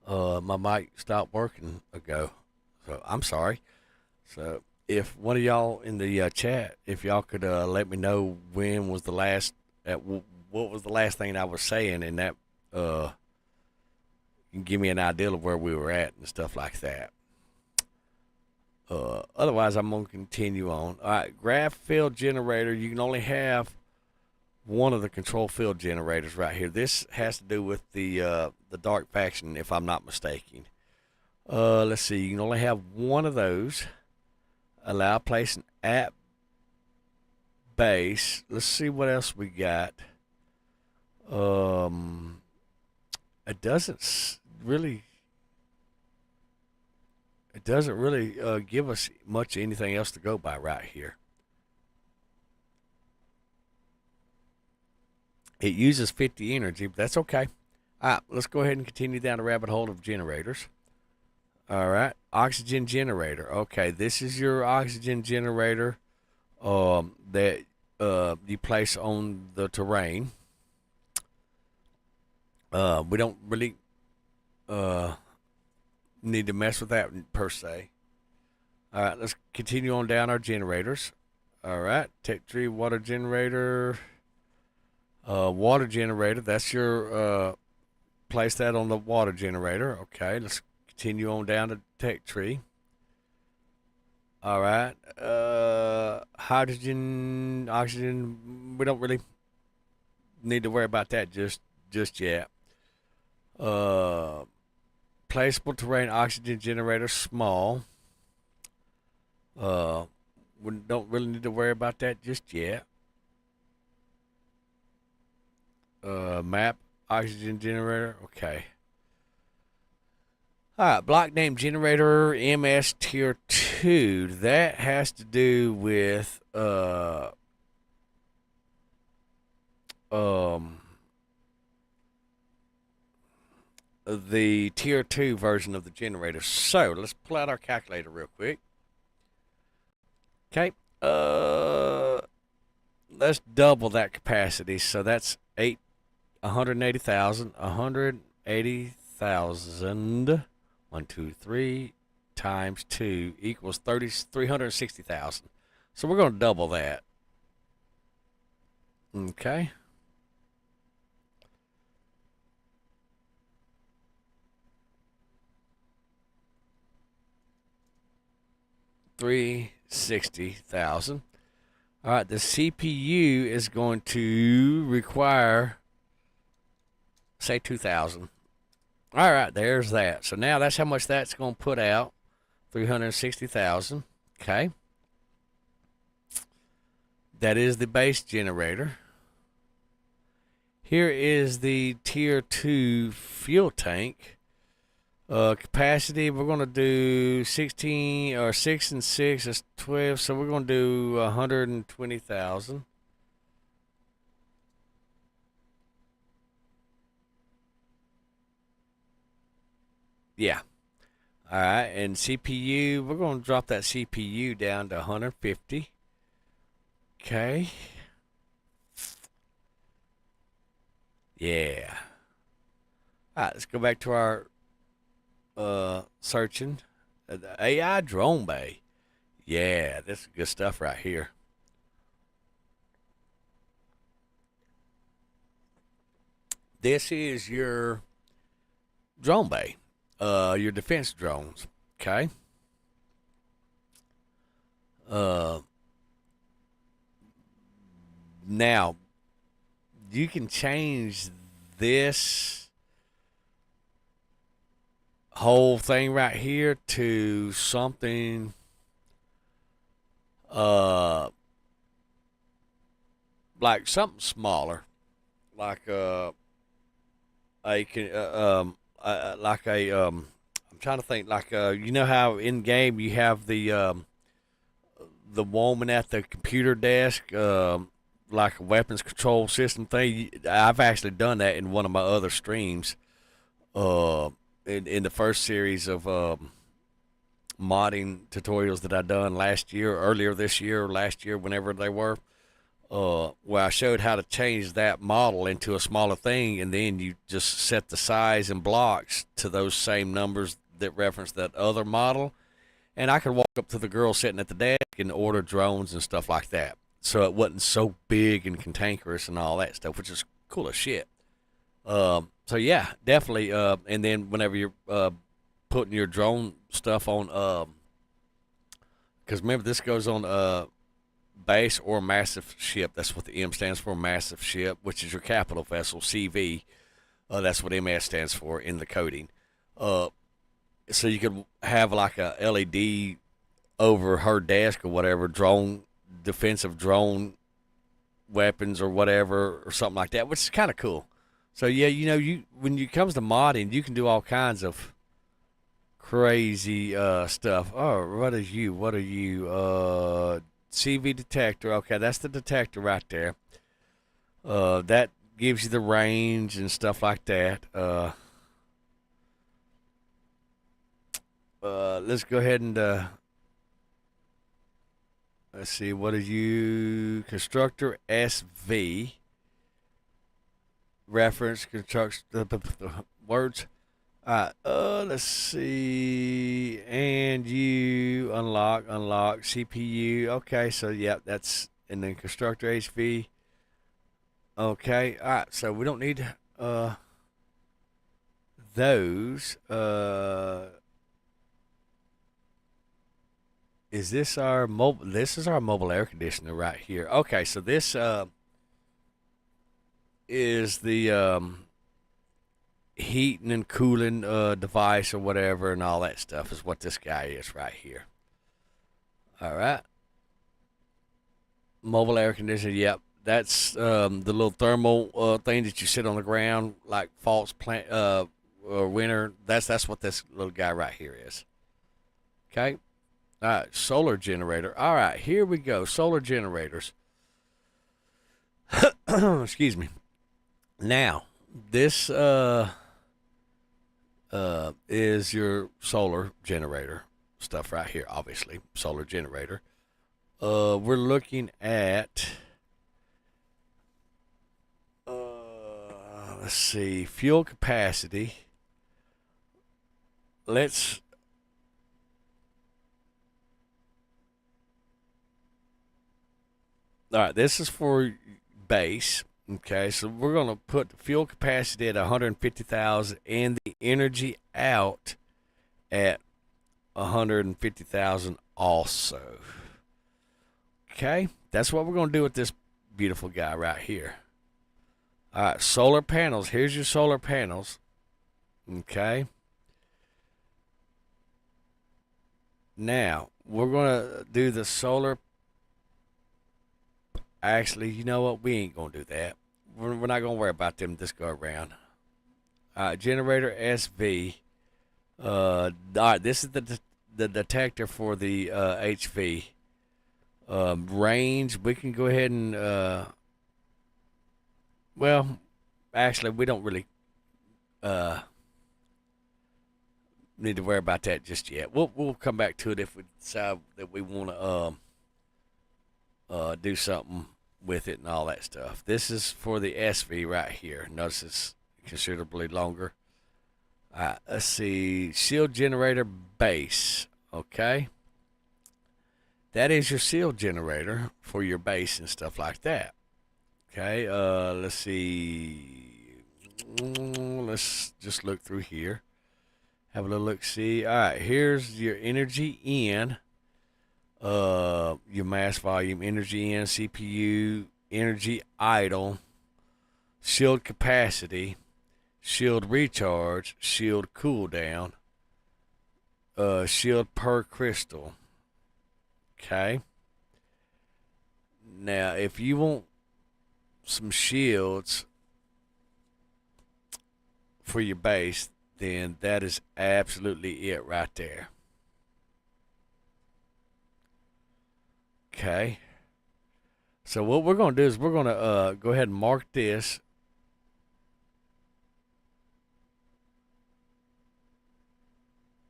my mic stopped working ago. So I'm sorry. So if one of y'all in the chat, if y'all could let me know when was the last, what was the last thing I was saying, and that can give me an idea of where we were at and stuff like that. Otherwise, I'm gonna continue on. All right, graph field generator. You can only have one of the control field generators right here. This has to do with the dark faction, if I'm not mistaken. Let's see. You can only have one of those. Allow placing at base. Let's see what else we got. It doesn't really. It doesn't really give us much anything else to go by right here. It uses 50 energy, but that's okay. All right, let's go ahead and continue down the rabbit hole of generators. All right, oxygen generator. Okay, this is your oxygen generator that you place on the terrain. We don't really need to mess with that per se. All right, let's continue on down our generators. All right, tech tree water generator. Water generator, that's your place that on the water generator. Okay, let's continue on down to tech tree. All right, hydrogen, oxygen, we don't really need to worry about that just yet. Placeable terrain oxygen generator, small. We don't really need to worry about that just yet. Map oxygen generator. Okay. All right. Block name generator MS tier 2. That has to do with the tier 2 version of the generator. So let's pull out our calculator real quick. Okay. Let's double that capacity. So that's 180,000. 180,000. 1, 2, 3 times 2 equals 360,000. So we're going to double that. Okay. $360,000. All right, the CPU is going to require, say, 2,000. All right, there's that. So now that's how much that's going to put out, 360,000. Okay. That is the base generator. Here is the tier 2 fuel tank. Capacity, we're going to do 16 or 6 and 6 is 12, so we're going to do 120,000. Yeah. All right, and CPU, we're going to drop that CPU down to 150. Okay. Yeah. All right, let's go back to our searching. The AI drone bay. Yeah, this is good stuff right here. This is your drone bay. Your defense drones. Okay. Now you can change this whole thing right here to something like something smaller, like like a I'm trying to think, like you know how in game you have the woman at the computer desk, like a weapons control system thing. I've actually done that in one of my other streams. Uh, in the first series of modding tutorials that I done last year, earlier this year, or last year, whenever they were. Where I showed how to change that model into a smaller thing, and then you just set the size and blocks to those same numbers that reference that other model. And I could walk up to the girl sitting at the desk and order drones and stuff like that. So it wasn't so big and cantankerous and all that stuff, which is cool as shit. So yeah, definitely. And then whenever you're putting your drone stuff on, because remember this goes on base or massive ship. That's what the M stands for, massive ship, which is your capital vessel, CV. That's what MS stands for in the coding. So you could have like a LED over her desk or whatever, defensive drone weapons or whatever, or something like that, which is kind of cool. So yeah, when it comes to modding, you can do all kinds of crazy stuff. Oh, what are you? CV detector. Okay, that's the detector right there. That gives you the range and stuff like that. Let's go ahead and let's see. What are you? Constructor SV. Reference construction words. Let's see. And you unlock CPU. Okay, so yeah, that's, and then constructor HV. Okay, all right. So we don't need those. Is this our mobile? This is our mobile air conditioner right here. Okay, so this is the heating and cooling device or whatever and all that stuff is what this guy is right here. All right. Mobile air conditioner, yep. That's the little thermal thing that you sit on the ground like false plant or winter. That's what this little guy right here is. Okay. All right, solar generator. All right, here we go. Solar generators. Excuse me. Now, this is your solar generator stuff right here, obviously. Solar generator. We're looking at let's see, fuel capacity. Let's all right, this is for base. Okay, so we're going to put the fuel capacity at 150,000 and the energy out at 150,000 also. Okay, that's what we're going to do with this beautiful guy right here. All right, solar panels. Here's your solar panels. Okay. Now, we're going to do the solar. Actually, you know what? We ain't going to do that. We're not going to worry about them this go around. Generator SV. All right, this is the detector for the HV. Range, we can go ahead and, well, actually, we don't really need to worry about that just yet. We'll come back to it if we decide that we want to do something with it and all that stuff. This is for the SV right here. Notice it's considerably longer. Let's see, shield generator base. Okay, that is your shield generator for your base and stuff like that. Okay, let's see. Let's just look through here. Have a little look. See. All right, here's your energy in. Your mass volume, energy in, CPU, energy idle, shield capacity, shield recharge, shield cooldown, shield per crystal. Okay. Now, if you want some shields for your base, then that is absolutely it right there. Okay. So what we're going to do is we're going to go ahead and mark this.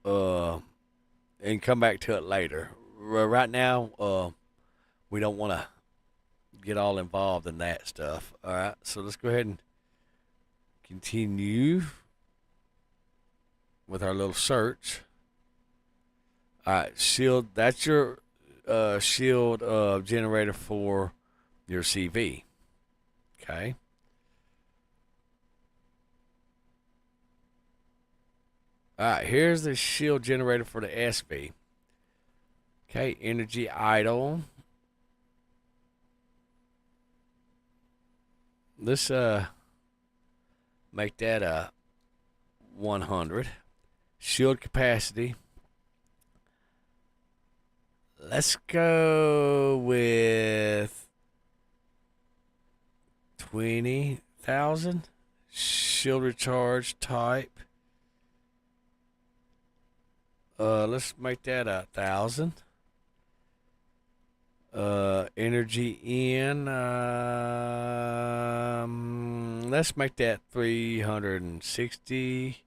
And come back to it later. Right now, we don't want to get all involved in that stuff. All right. So let's go ahead and continue with our little search. All right, shield. That's your shield generator for your CV. Okay. All right, here's the shield generator for the SV. Okay, energy idle. Let's make that a 100. Shield capacity. Let's go with 20,000. Shield recharge type. Let's make that 1,000. Energy in. Let's make that 360.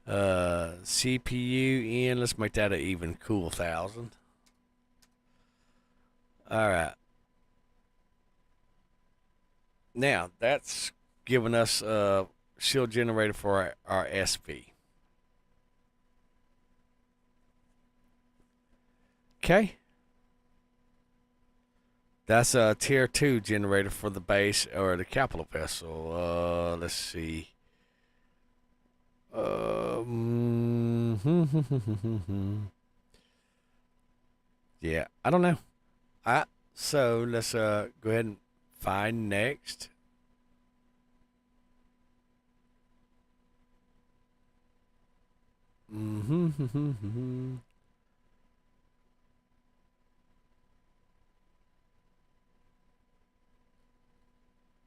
CPU in. Let's make that an even cool 1,000. All right. Now that's giving us a shield generator for our SV. Okay. That's a tier 2 generator for the base or the capital vessel. Let's see. Yeah, I don't know. So let's go ahead and find next.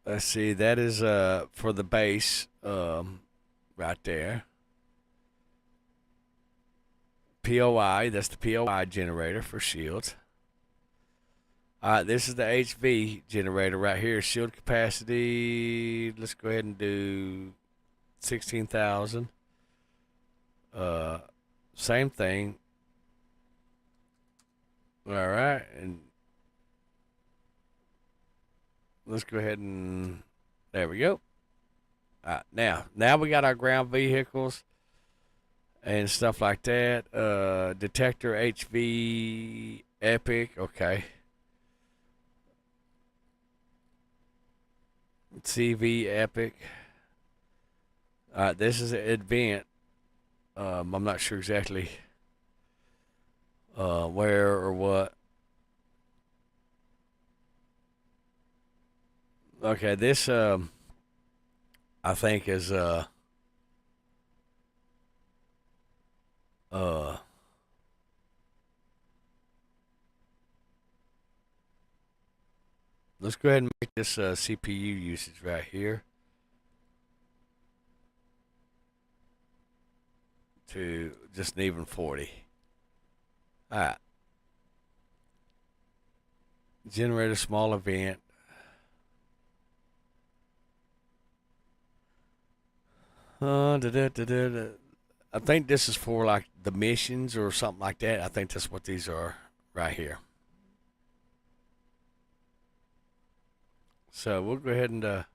Let's see, that is for the base right there. POI, that's the POI generator for shields. This is the HV generator right here. Shield capacity, let's go ahead and do 16,000. Same thing. All right, and let's go ahead and there we go. Now we got our ground vehicles and stuff like that. Detector HV Epic. Okay. CV Epic. This is an event. I'm not sure exactly where or what. Okay, this I think is let's go ahead and make this CPU usage right here to just an even 40. All right. Generate a small event. I think this is for like the missions or something like that. I think that's what these are right here. So we'll go ahead and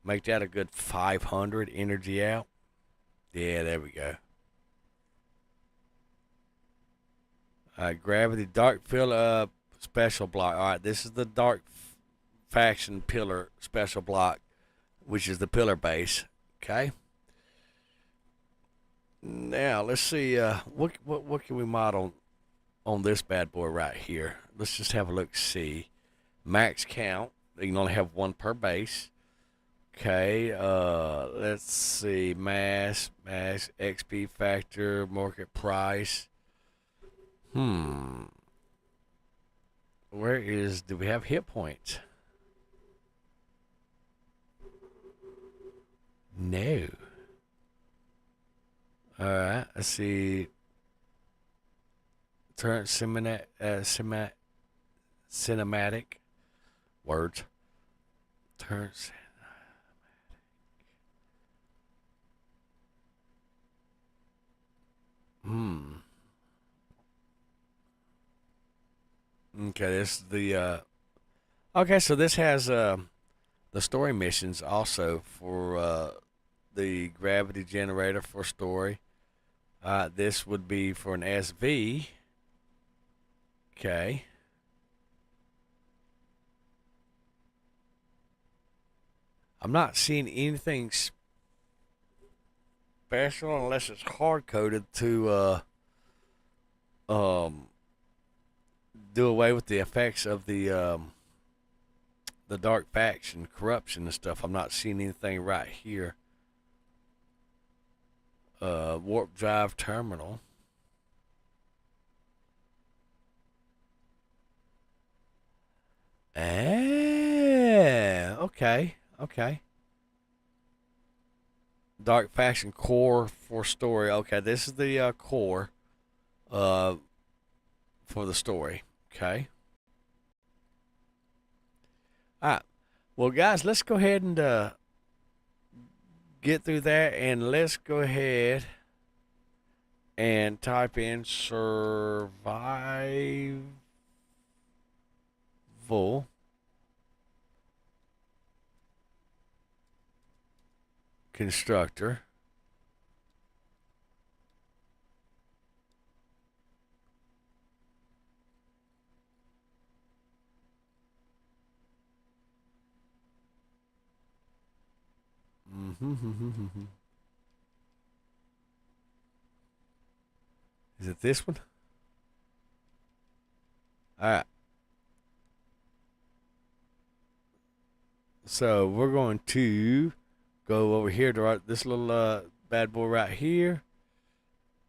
make that a good 500 energy out. Yeah, there we go. Gravity dark pillar special block. All right, this is the dark faction pillar special block, which is the pillar base. Okay. Now let's see. What can we model on this bad boy right here? Let's just have a look. See, max count. You can only have one per base. Okay. Let's see. Mass, XP factor, market price. Where is? Do we have hit points? No. Alright, let's see. Turn cinematic words. Turn. Okay, this is the okay, so this has the story missions also for the gravity generator for story. This would be for an SV. Okay. I'm not seeing anything special unless it's hard coded to do away with the effects of the dark faction corruption and stuff. I'm not seeing anything right here. Warp drive terminal. Okay. Dark faction core for story. Okay, this is the core for the story. Okay. All right. Well, guys, let's go ahead and get through that, and let's go ahead and type in survival constructor. Is it this one? All right. So we're going to go over here to this little bad boy right here.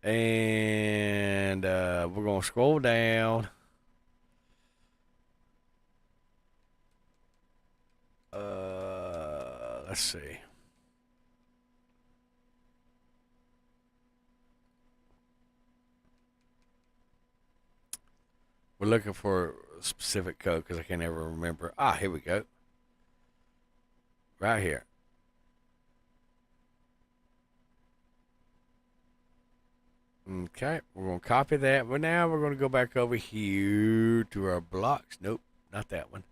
And we're going to scroll down. Let's see. We're looking for a specific code because I can't ever remember. Ah, here we go. Right here. Okay, we're going to copy that. But now we're going to go back over here to our blocks. Nope, not that one.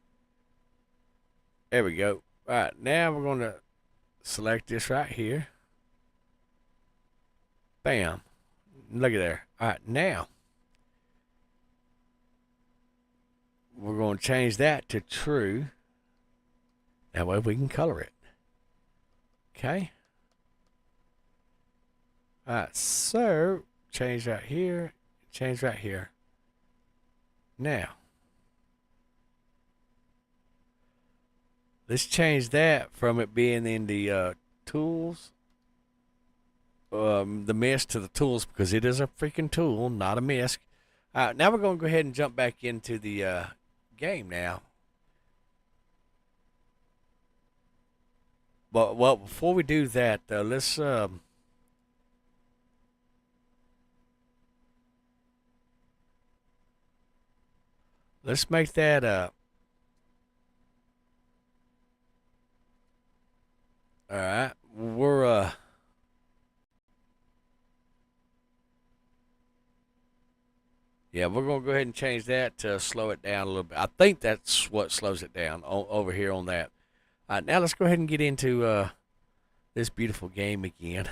There we go. All right, now we're going to select this right here. Bam. Look at there. All right, now we're going to change that to true. That way we can color it. Okay. All right, so change right here, change right here. Now, let's change that from it being in the tools, the mist to the tools, because it is a freaking tool, not a mist. All right, now we're going to go ahead and jump back into the game now. But well, before we do that, let's make that all right. We're yeah, we're gonna go ahead and change that to slow it down a little bit. I think that's what slows it down over here on that. Now let's go ahead and get into this beautiful game again.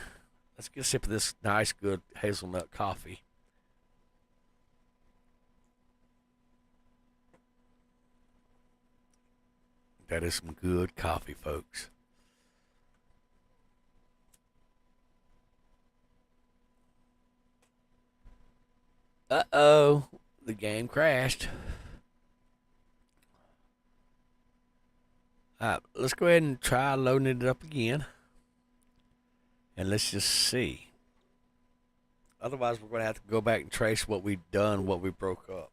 Let's get a sip of this nice, good hazelnut coffee. That is some good coffee, folks. Uh-oh, the game crashed. All right, let's go ahead and try loading it up again. And let's just see. Otherwise, we're going to have to go back and trace what we've done, what we broke up.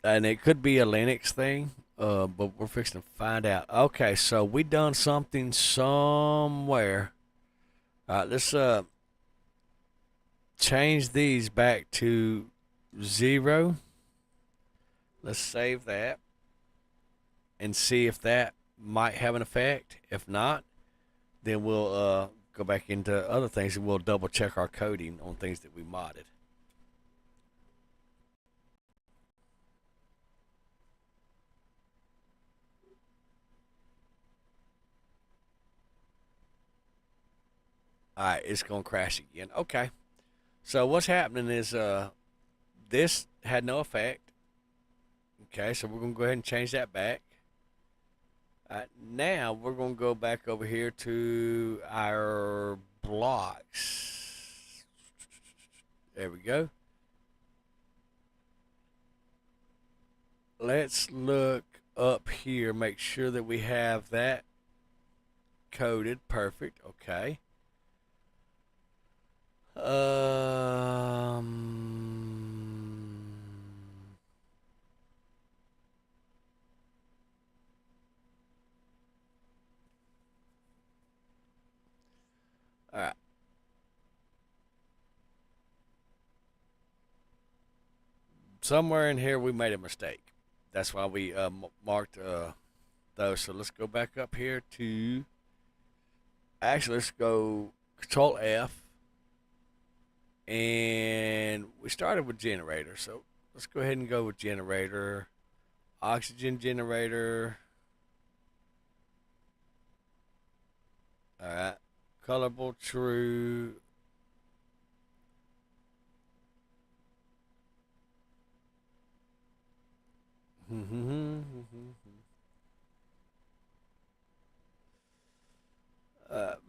And it could be a Linux thing. But we're fixing to find out. Okay, so we done something somewhere. All right, let's change these back to 0. Let's save that and see if that might have an effect. If not, then we'll go back into other things and we'll double check our coding on things that we modded. All right, it's going to crash again. Okay. So what's happening is this had no effect. Okay, so we're going to go ahead and change that back. Now we're going to go back over here to our blocks. There we go. Let's look up here, make sure that we have that coded. Perfect. Okay. All right. Somewhere in here we made a mistake. That's why we marked those. So let's go back up here to. Actually, let's go Control F. And we started with generator. So let's go ahead and go with generator. Oxygen generator. All right. Colorable true.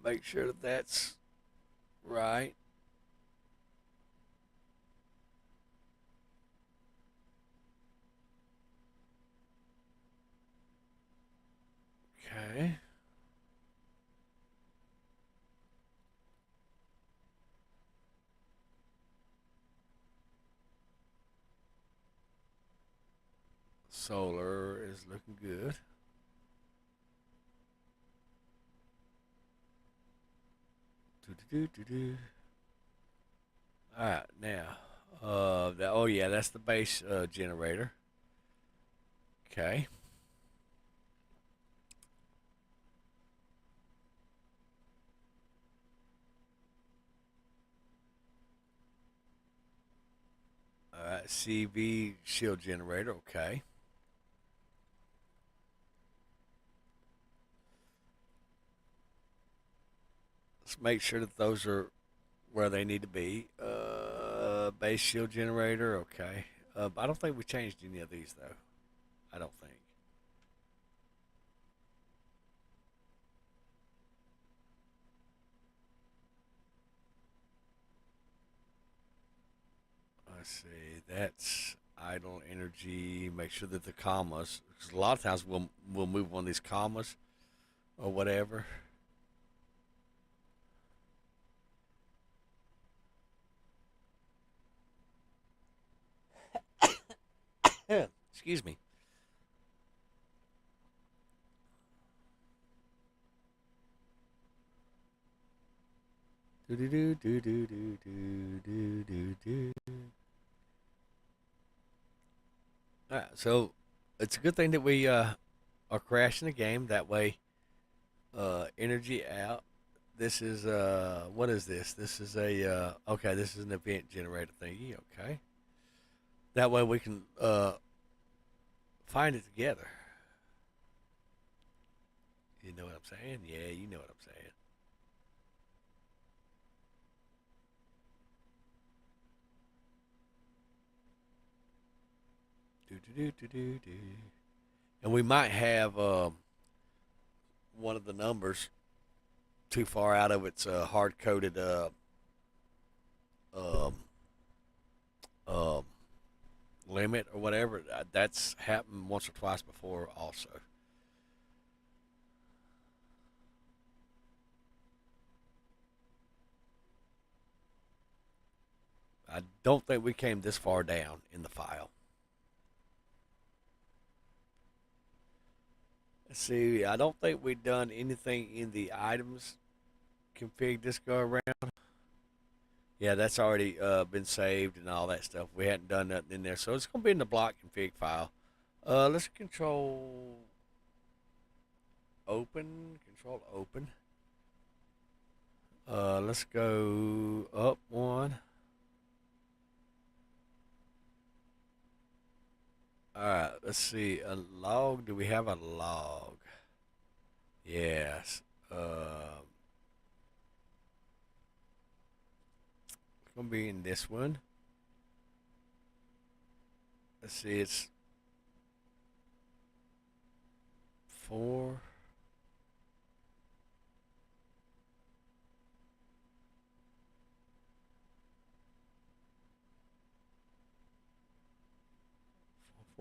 Make sure that that's right. Okay. Solar is looking good. All right, now, oh yeah, that's the base generator. Okay. All right, CV shield generator. Okay. Let's make sure that those are where they need to be. Base shield generator. Okay. I don't think we changed any of these though. I don't think. Let's see. That's idle energy. Make sure that the commas. Because a lot of times we'll move one of these commas or whatever. Excuse me. Do do do do do do do do do. All right, so it's a good thing that we are crashing the game. That way, energy out. This is what is this? This is a okay. This is an event generator thingy. Okay. That way we can find it together. You know what I'm saying? Yeah, you know what I'm saying. Do do do do do do. And we might have one of the numbers too far out of its hard coded um, um, limit or whatever. That's happened once or twice before, also. I don't think we came this far down in the file. Let's see. I don't think we've done anything in the items config this go around. Yeah, that's already been saved and all that stuff. We hadn't done nothing in there, so it's gonna be in the block config file. Let's control open. Control open. Let's go up one. All right. Let's see. A log. Do we have a log? Yes. It's gonna be in this one. Let's see. It's 4.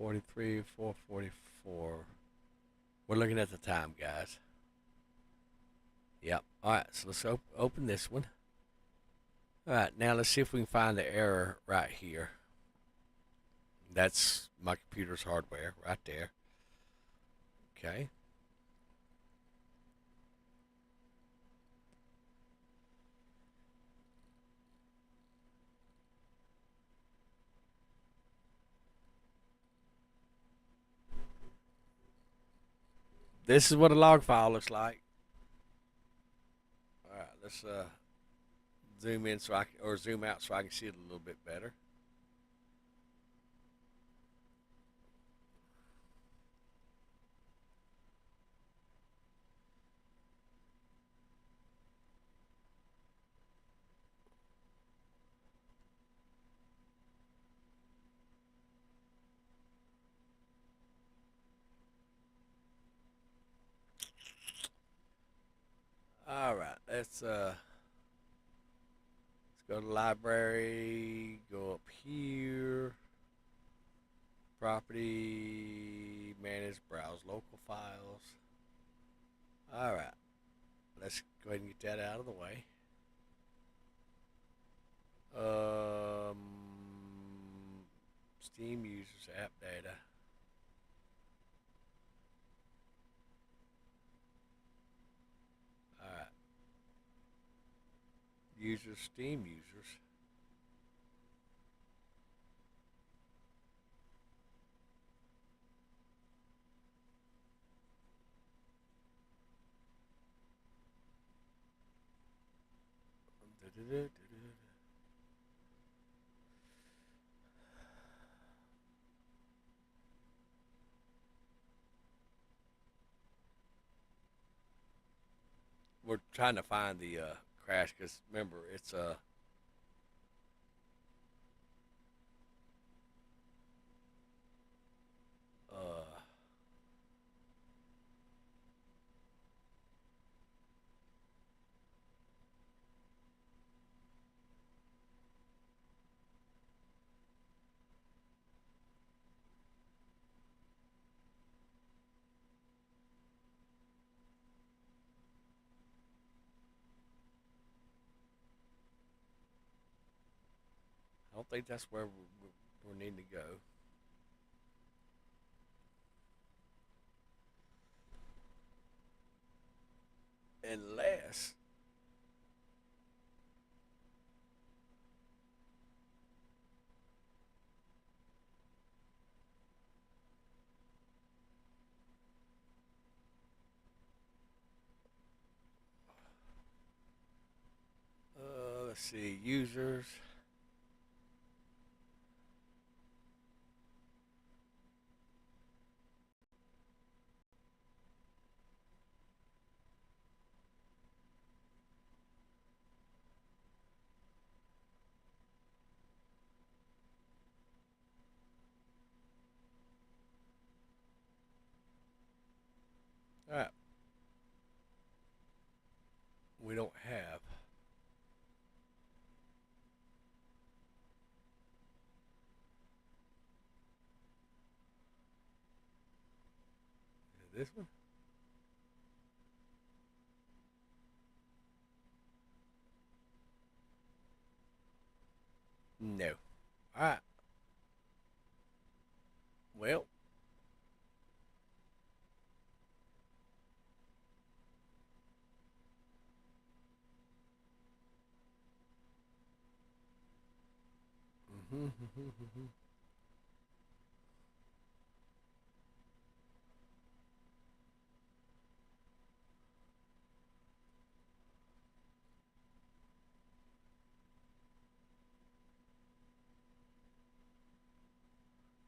$43, $444. We're looking at the time, guys. Yep. All right. So let's open this one. All right. Now let's see if we can find the error right here. That's my computer's hardware right there. Okay. This is what a log file looks like. All right, let's zoom in so I can, or zoom out so I can see it a little bit better. All right, let's go to library, go up here, property, manage, browse local files. All right, let's go ahead and get that out of the way. Steam users, app data. All right. Users, Steam users. We're trying to find the crash because remember it's I don't think that's where we're needing to go. Unless let's see, users. All right. We don't have. Is it this one? No. All right. Well,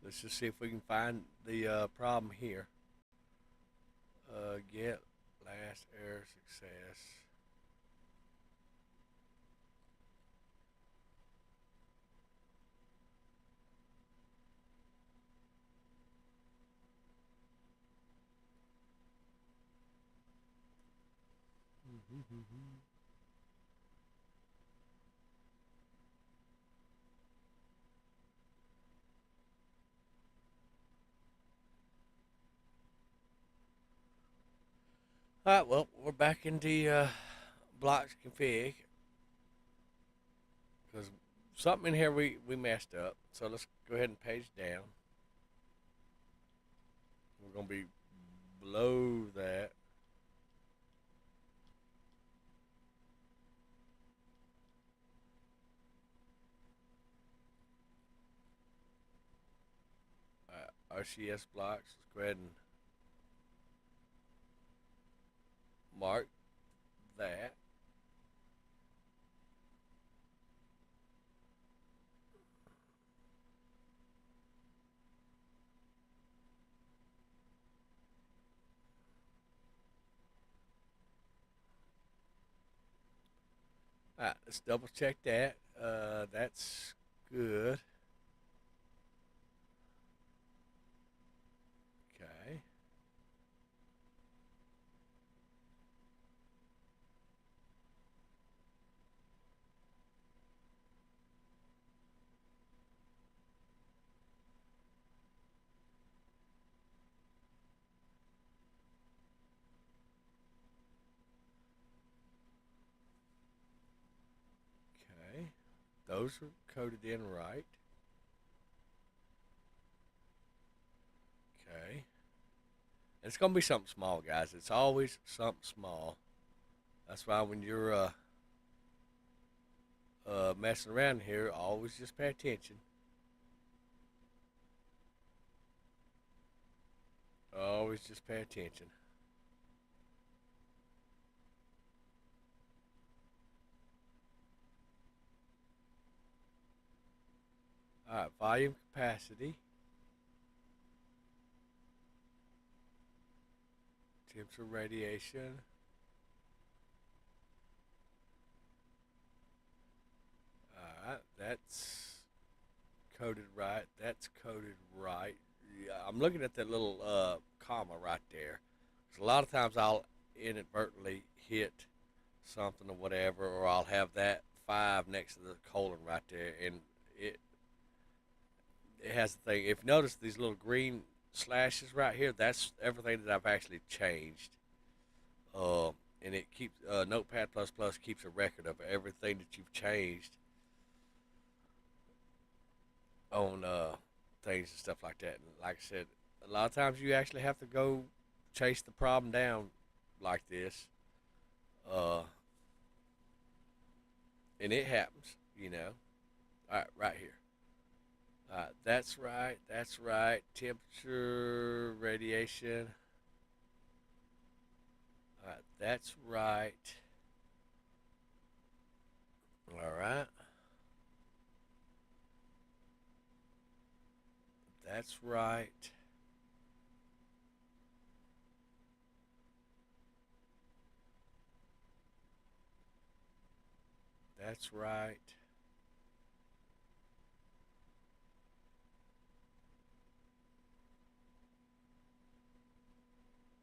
Let's just see if we can find the problem here. Get last error success. Alright, well, we're back in the blocks config. Because something in here we messed up. So let's go ahead and page down. We're going to be below that. RCS blocks. Let's go ahead and mark that. Alright, let's double check that. That's good. Okay. Okay. Those are coded in right. Okay. It's going to be something small, guys. It's always something small. That's why when you're messing around here, always just pay attention. Always just pay attention. Alright, volume capacity. Temperature radiation. Alright, that's coded right. That's coded right. Yeah, I'm looking at that little comma right there. 'Cause a lot of times I'll inadvertently hit something or whatever, or I'll have that 5 next to the colon right there, and it has the thing. If you notice these little green slashes right here, that's everything that I've actually changed. And it keeps Notepad++ keeps a record of everything that you've changed on things and stuff like that. And like I said, a lot of times you actually have to go chase the problem down like this, and it happens, you know. All right, right here. That's right. That's right. Temperature, radiation. All right, that's right. All right. That's right. That's right.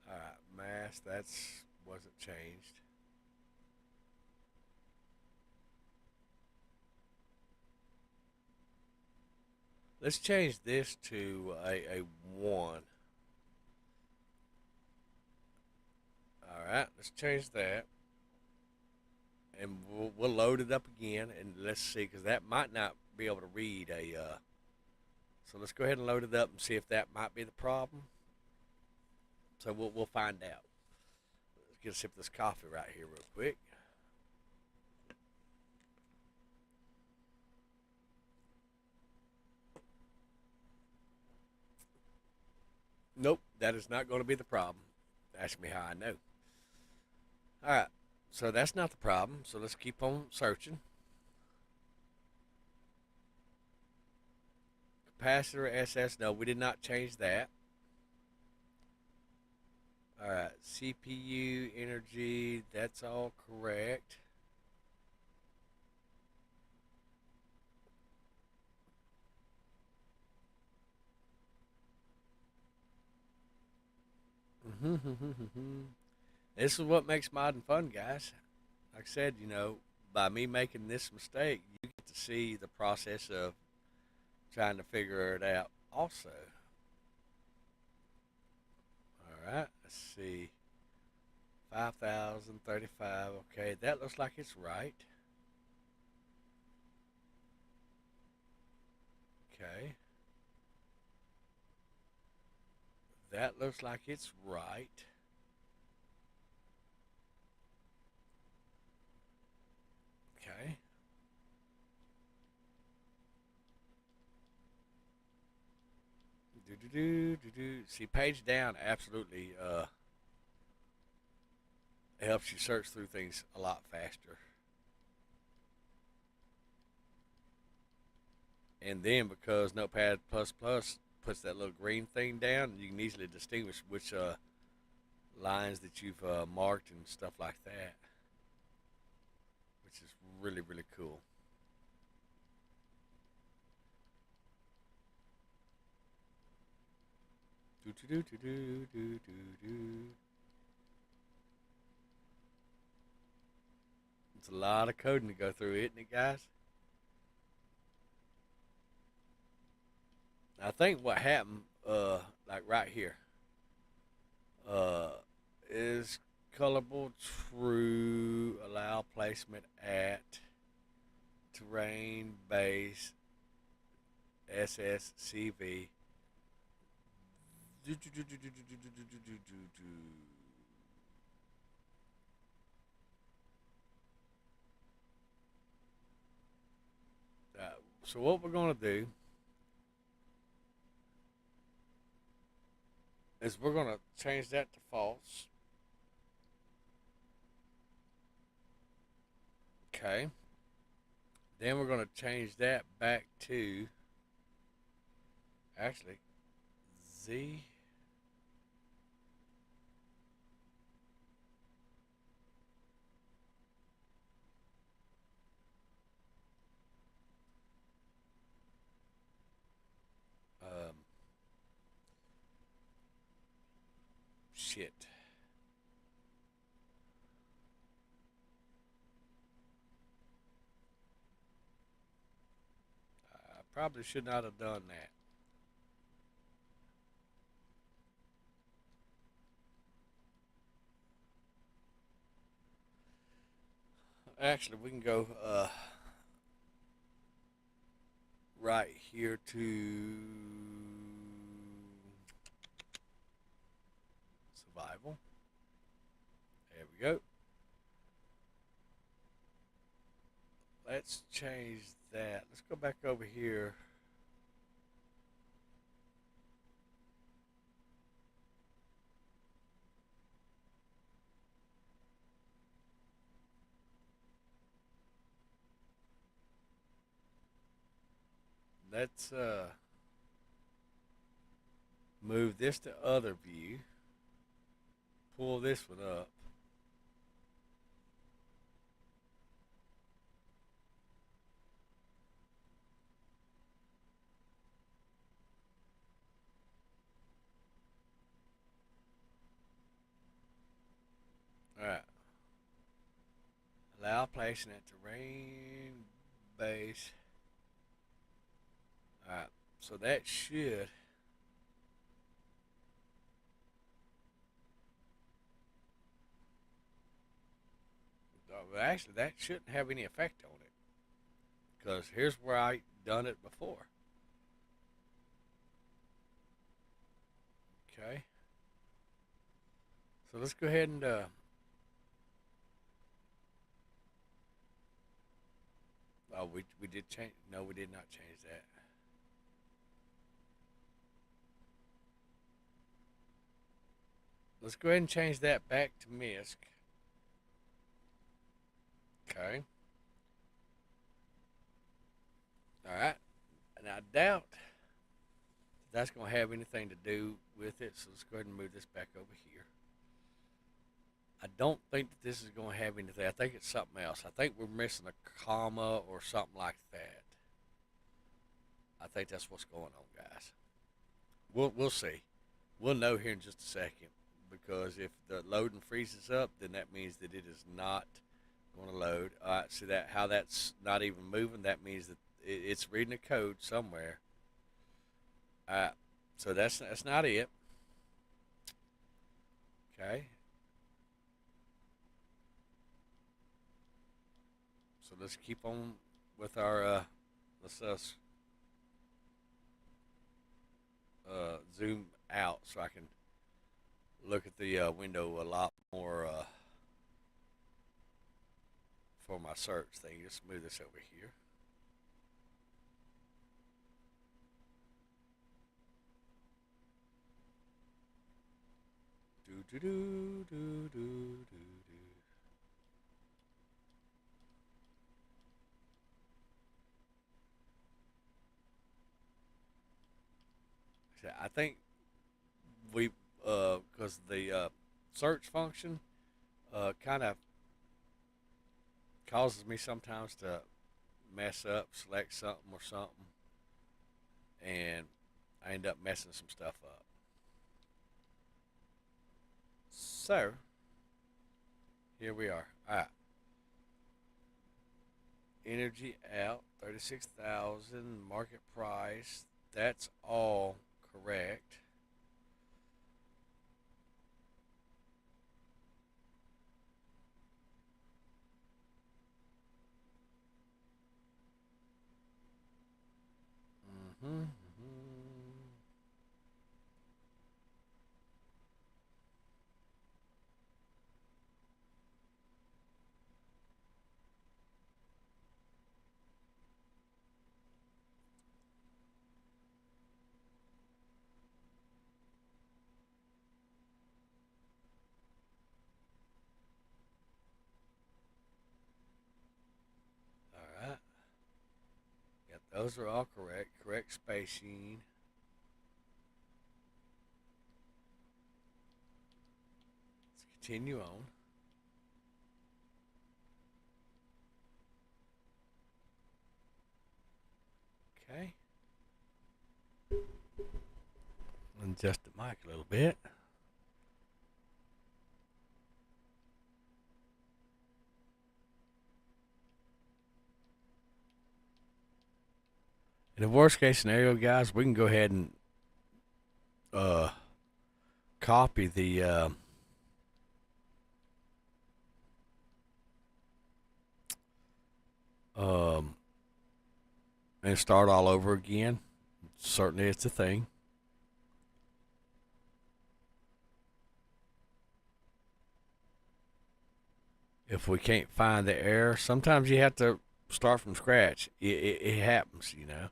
All right, mass, that's wasn't changed. Let's change this to a 1. All right, let's change that. And we'll load it up again, and let's see, because that might not be able to read a... so let's go ahead and load it up and see if that might be the problem. So we'll find out. Let's get a sip of this coffee right here real quick. Nope, that is not going to be the problem. Ask me how I know. All right, so that's not the problem. So let's keep on searching. Capacitor SS, no, we did not change that. All right, CPU energy, that's all correct. This is what makes modding fun, guys. Like I said, by me making this mistake, you get to see the process of trying to figure it out also. All right, let's see. 5,035. Okay, that looks like it's right. Okay. That looks like it's right. Okay. See, page down absolutely helps you search through things a lot faster. And then because Notepad++ puts that little green thing down, you can easily distinguish which lines that you've marked and stuff like that, which is really, really cool. It's a lot of coding to go through, isn't it, guys? I think what happened, like right here, is colorable true, allow placement at terrain base SSCV. So what we're going to do is we're going to change that to false. Okay. Then we're going to change that back to, actually, Z. Shit. I probably should not have done that. Actually, we can go right here to survival. There we go. Let's change that. Let's go back over here. Let's move this to other view. Pull this one up. Alright. Allow placing at terrain base. Alright. So that should actually that shouldn't have any effect on it. Because here's where I done it before. Okay. So let's go ahead and oh, we did change. No, we did not change that. let's go ahead and change that back to MISC. Okay. All right. And I doubt that's going to have anything to do with it, so let's go ahead and move this back over here. I don't think that this is going to have anything. I think it's something else. I think we're missing a comma or something like that. I think that's what's going on, guys. We'll see. We'll know here in just a second, because if the loading freezes up, then that means that it is not going to load. All right, see that how that's not even moving? That means that it's reading a code somewhere. All right, so that's not it. Okay. So let's keep on with our let's zoom out so I can look at the window a lot more for my search thing. Just move this over here. Do do do do do do. I think we, because the search function kind of causes me sometimes to mess up, select something or something, and I end up messing some stuff up. So, here we are. All right. Energy out, 36,000, market price, that's all correct. Mm-hmm. All right. Yep, those are all correct. Correct spacing. Let's continue on. Okay. Adjust the mic a little bit. In the worst case scenario, guys, we can go ahead and copy the and start all over again. Certainly, it's a thing. If we can't find the error, sometimes you have to start from scratch. It happens, you know.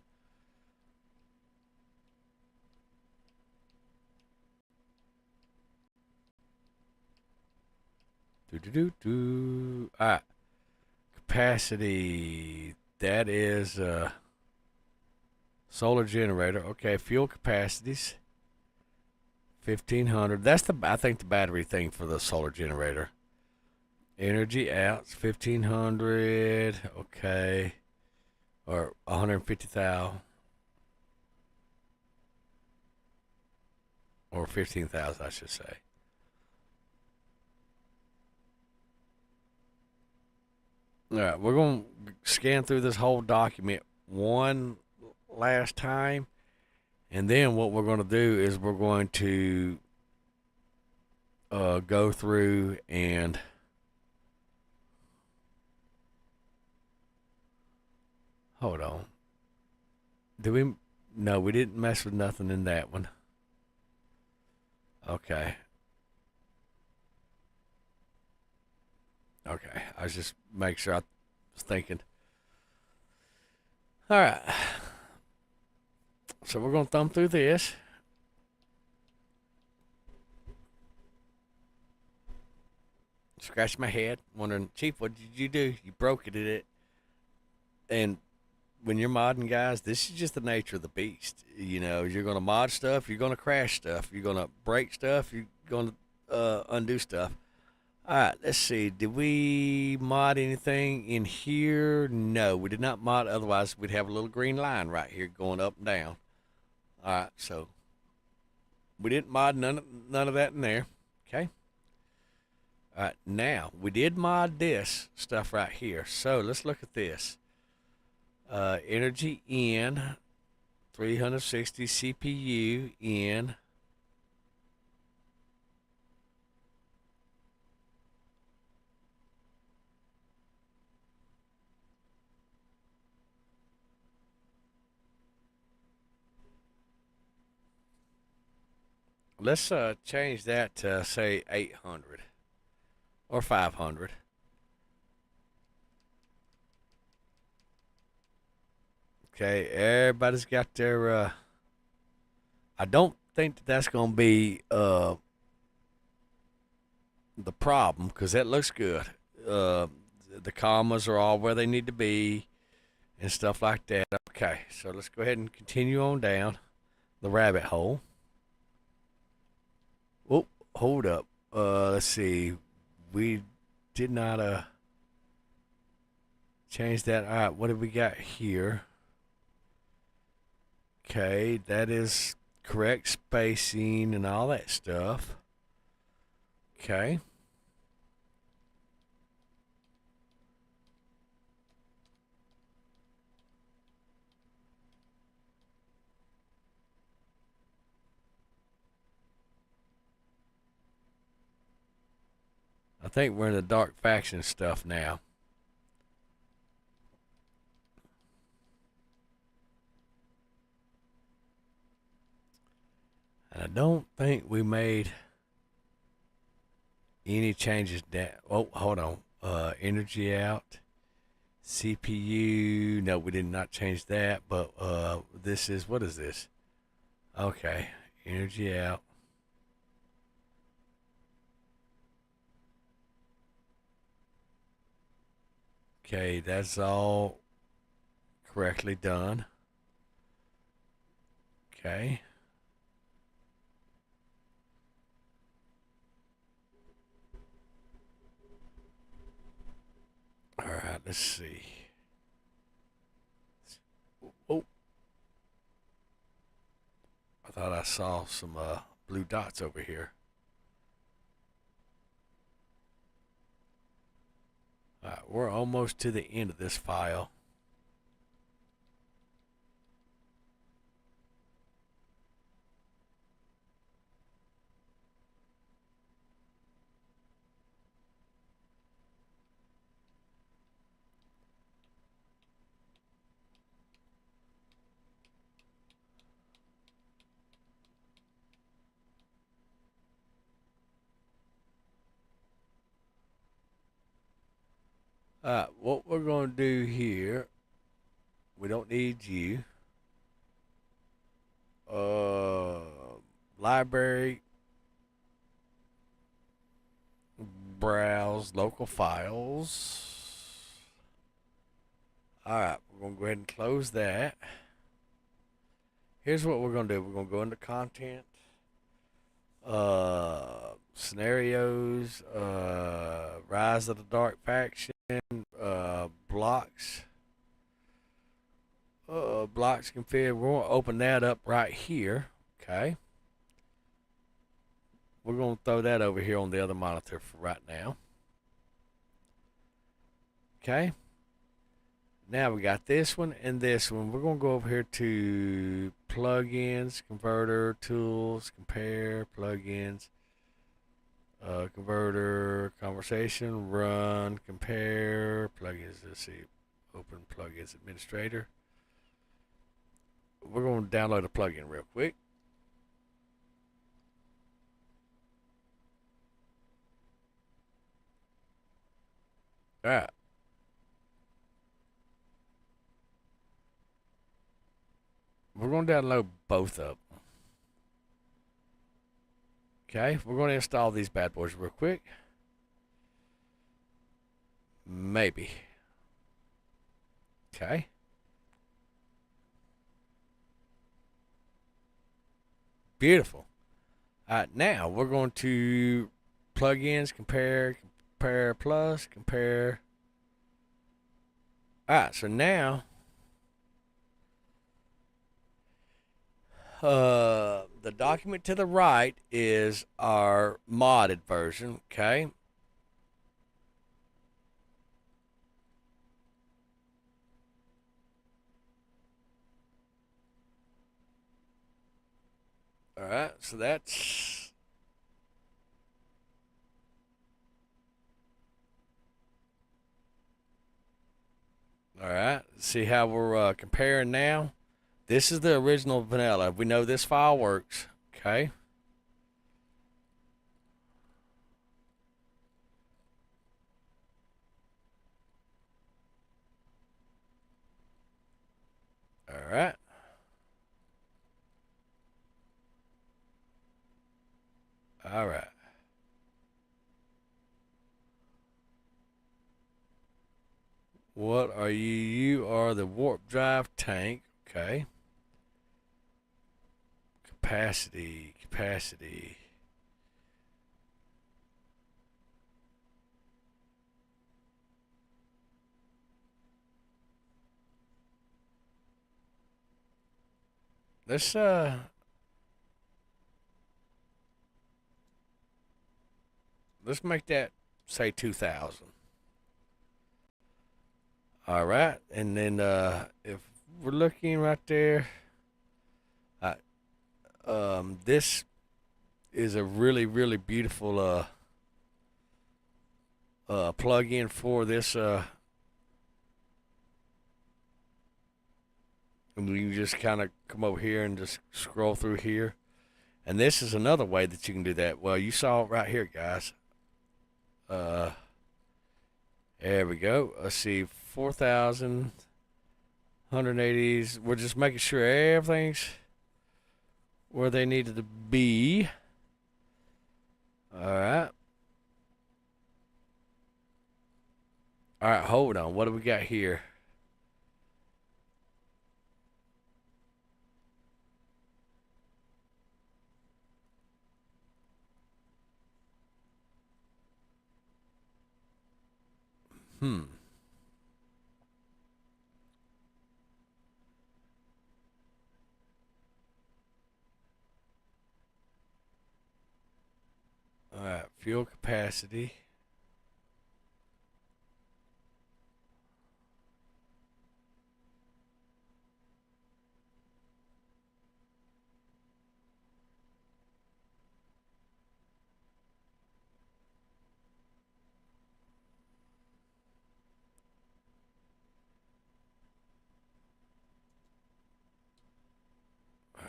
Do do do do. All right. Capacity. That is solar generator. Okay. Fuel capacities. 1,500. That's I think the battery thing for the solar generator. Energy out. 1,500. Okay. Or 150,000. Or 15,000, I should say. All right, we're going to scan through this whole document one last time, and then what we're going to do is we're going to go through and hold on. Do we? No, we didn't mess with nothing in that one. Okay. Okay, I was just make sure I was thinking. All right. So we're going to thumb through this. scratching my head, wondering, Chief, what did you do? You broke it. And when you're modding, guys, this is just the nature of the beast. You know, you're going to mod stuff, you're going to crash stuff, you're going to break stuff, you're going to undo stuff. All right, let's see. Did we mod anything in here? No, we did not mod. Otherwise, we'd have a little green line right here going up and down. All right, so we didn't mod none of that in there. Okay. All right, now we did mod this stuff right here. So let's look at this. Energy in 360 CPU in. Let's change that to say 800 or 500. Okay, everybody's got their. I don't think that's going to be the problem because that looks good. The commas are all where they need to be and stuff like that. Okay, so let's go ahead and continue on down the rabbit hole. Oh, hold up. Let's see. We did not change that. All right, what have we got here? Okay, that is correct spacing and all that stuff. Okay. I think we're in the dark faction stuff now. And I don't think we made any changes down. Oh, hold on. Energy out. CPU. No, we did not change that. But this is, what is this? Okay. Energy out. Okay, that's all correctly done. Okay. All right, let's see. Oh, I thought I saw some blue dots over here. All right, we're almost to the end of this file. What we're going to do here, we don't need you. Library, browse local files. All right, we're going to go ahead and close that. Here's what we're going to do. We're going to go into content, scenarios, Rise of the Dark Faction, blocks, blocks config. We're going to open that up right here. Okay. We're going to throw that over here on the other monitor for right now. Okay. Now we got this one and this one. We're going to go over here to plugins, converter, tools, compare, plugins, converter, conversation, run, compare, plugins. Let's see, open plugins administrator. We're going to download a plugin real quick. All right. We're going to download both of them. Okay, we're going to install these bad boys real quick. Maybe. Okay. Beautiful. All right, now we're going to plugins, compare, compare plus, compare. All right, so now the document to the right is our modded version, okay? All right, so that's all right. See how we're comparing now? This is the original vanilla. We know this file works, okay? All right. All right. What are you? You are the warp drive tank. Okay. Capacity. Capacity. Let's let's make that say 2,000. All right, and then if we're looking right there, this is a really really beautiful plug-in for this. And we can just kind of come over here and just scroll through here. And this is another way that you can do that. Well, you saw it right here, guys. There we go. Let's see, 4,000, 180s. We're just making sure everything's where they needed to be. All right. All right, hold on. What do we got here? Hmm. All right, fuel capacity.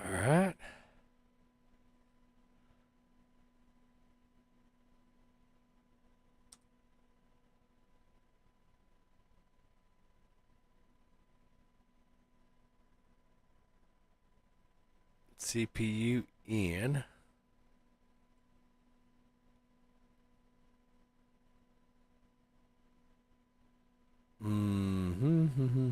All right. CPU in. Mm-hmm.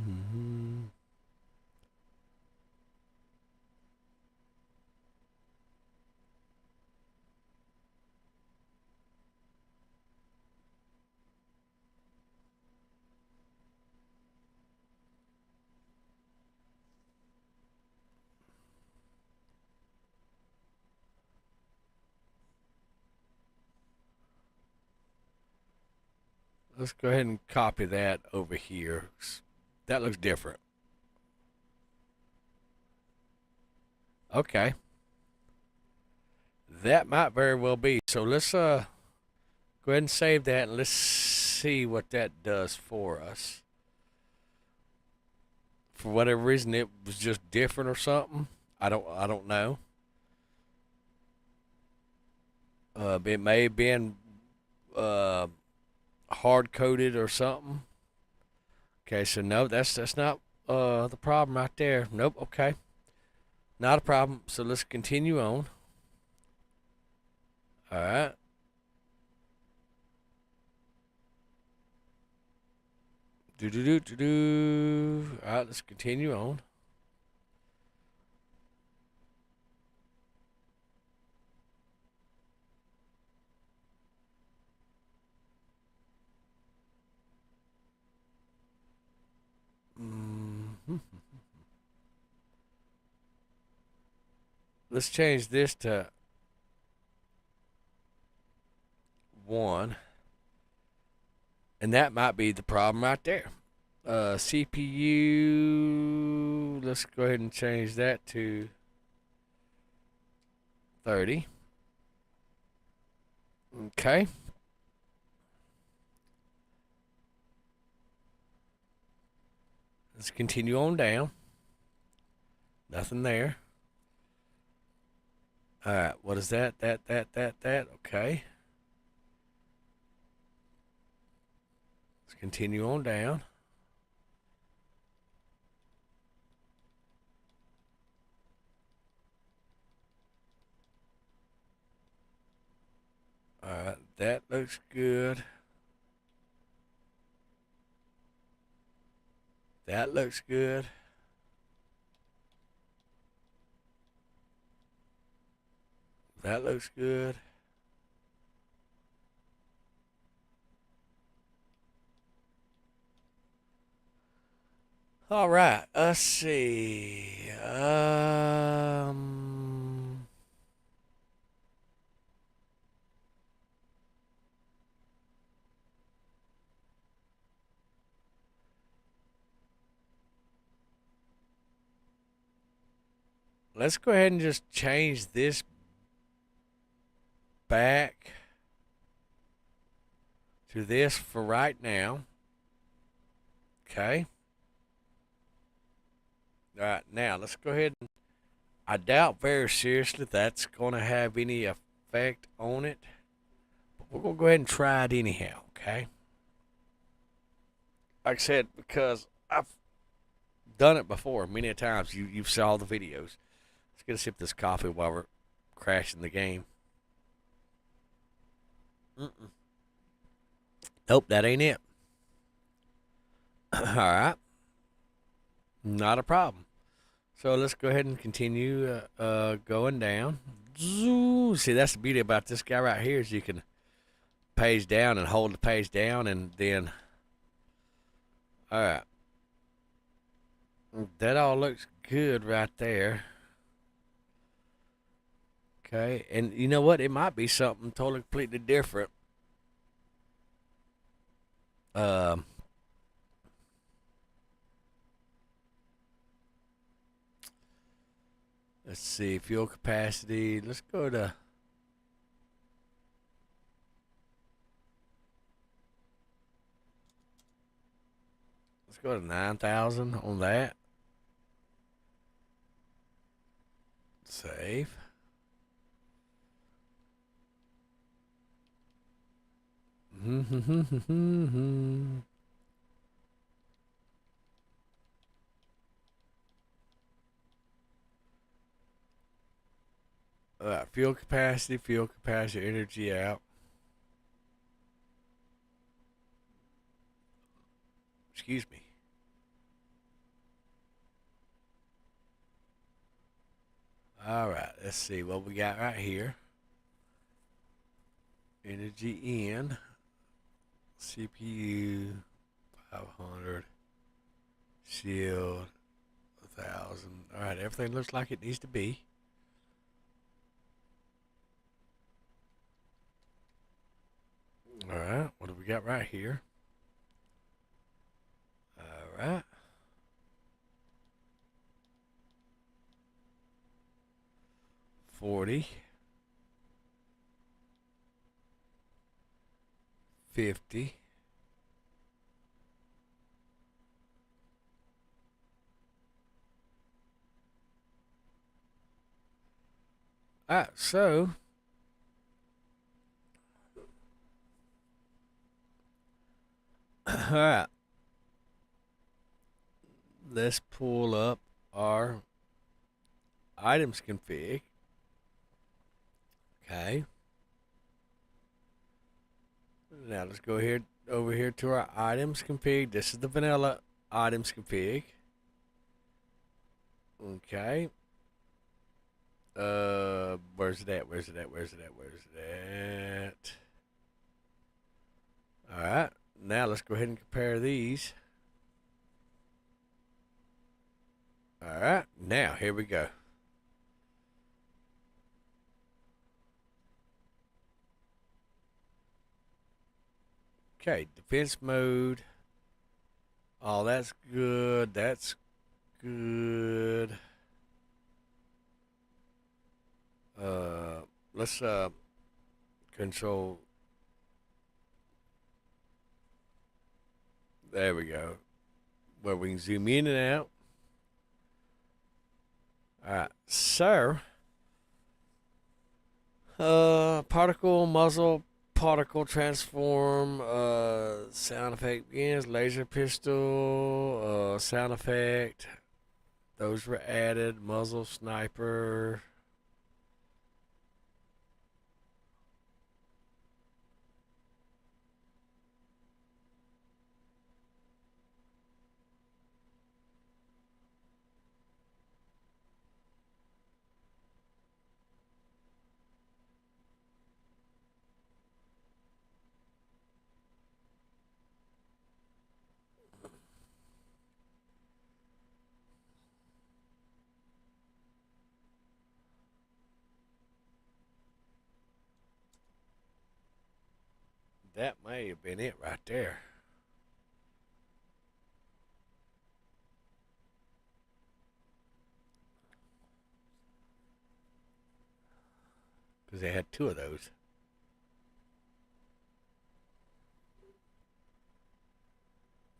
Let's go ahead and copy that over here. That looks different. Okay. That might very well be. So let's go ahead and save that and let's see what that does for us. For whatever reason it was just different or something. I don't know. It may have been hard coded or something. Okay, so no, that's not the problem right there. Nope. Okay, not a problem. So let's continue on. All right. All right, let's continue on. Let's change this to 1. And that might be the problem right there. CPU, let's go ahead and change that to 30. Okay. Let's continue on down. Nothing there. All right, what is that? That. Okay. Let's continue on down. All right, that looks good. That looks good. That looks good. All right, let's see. Let's go ahead and just change this back to this for right now. Okay. All right, now let's go ahead and I doubt very seriously that's going to have any effect on it. But we're going to go ahead and try it anyhow, okay? Like I said, because I've done it before many times. You saw the videos. Let's get a sip of this coffee while we're crashing the game. Nope, that ain't it. All right. Not a problem. So let's go ahead and continue going down. See, that's the beauty about this guy right here is you can page down and hold the page down and then... All right. That all looks good right there. Okay, and you know what? It might be something totally completely different. Let's see, fuel capacity. Let's go to... Let's go to 9,000 on that. Save. Fuel capacity, energy out. Excuse me. All right, let's see what we got right here. Energy in. CPU 500. Shield 1,000. All right, everything looks like it needs to be. All right, what do we got right here? All right. $40, $50, all right, so all right, let's pull up our items config. Okay. Now let's go here. over here to our items config. This is the vanilla items config. Okay. Where's it at? Where's it at? Where's it at? Where's it at? All right. Now let's go ahead and compare these. All right. Now here we go. Okay, defense mode. Oh, that's good. That's good. Let's control. There we go. Where we can zoom in and out. All right, so particle muzzle. Particle transform, sound effect begins, laser pistol, sound effect, those were added, muzzle sniper. That may have been it right there. Because they had two of those.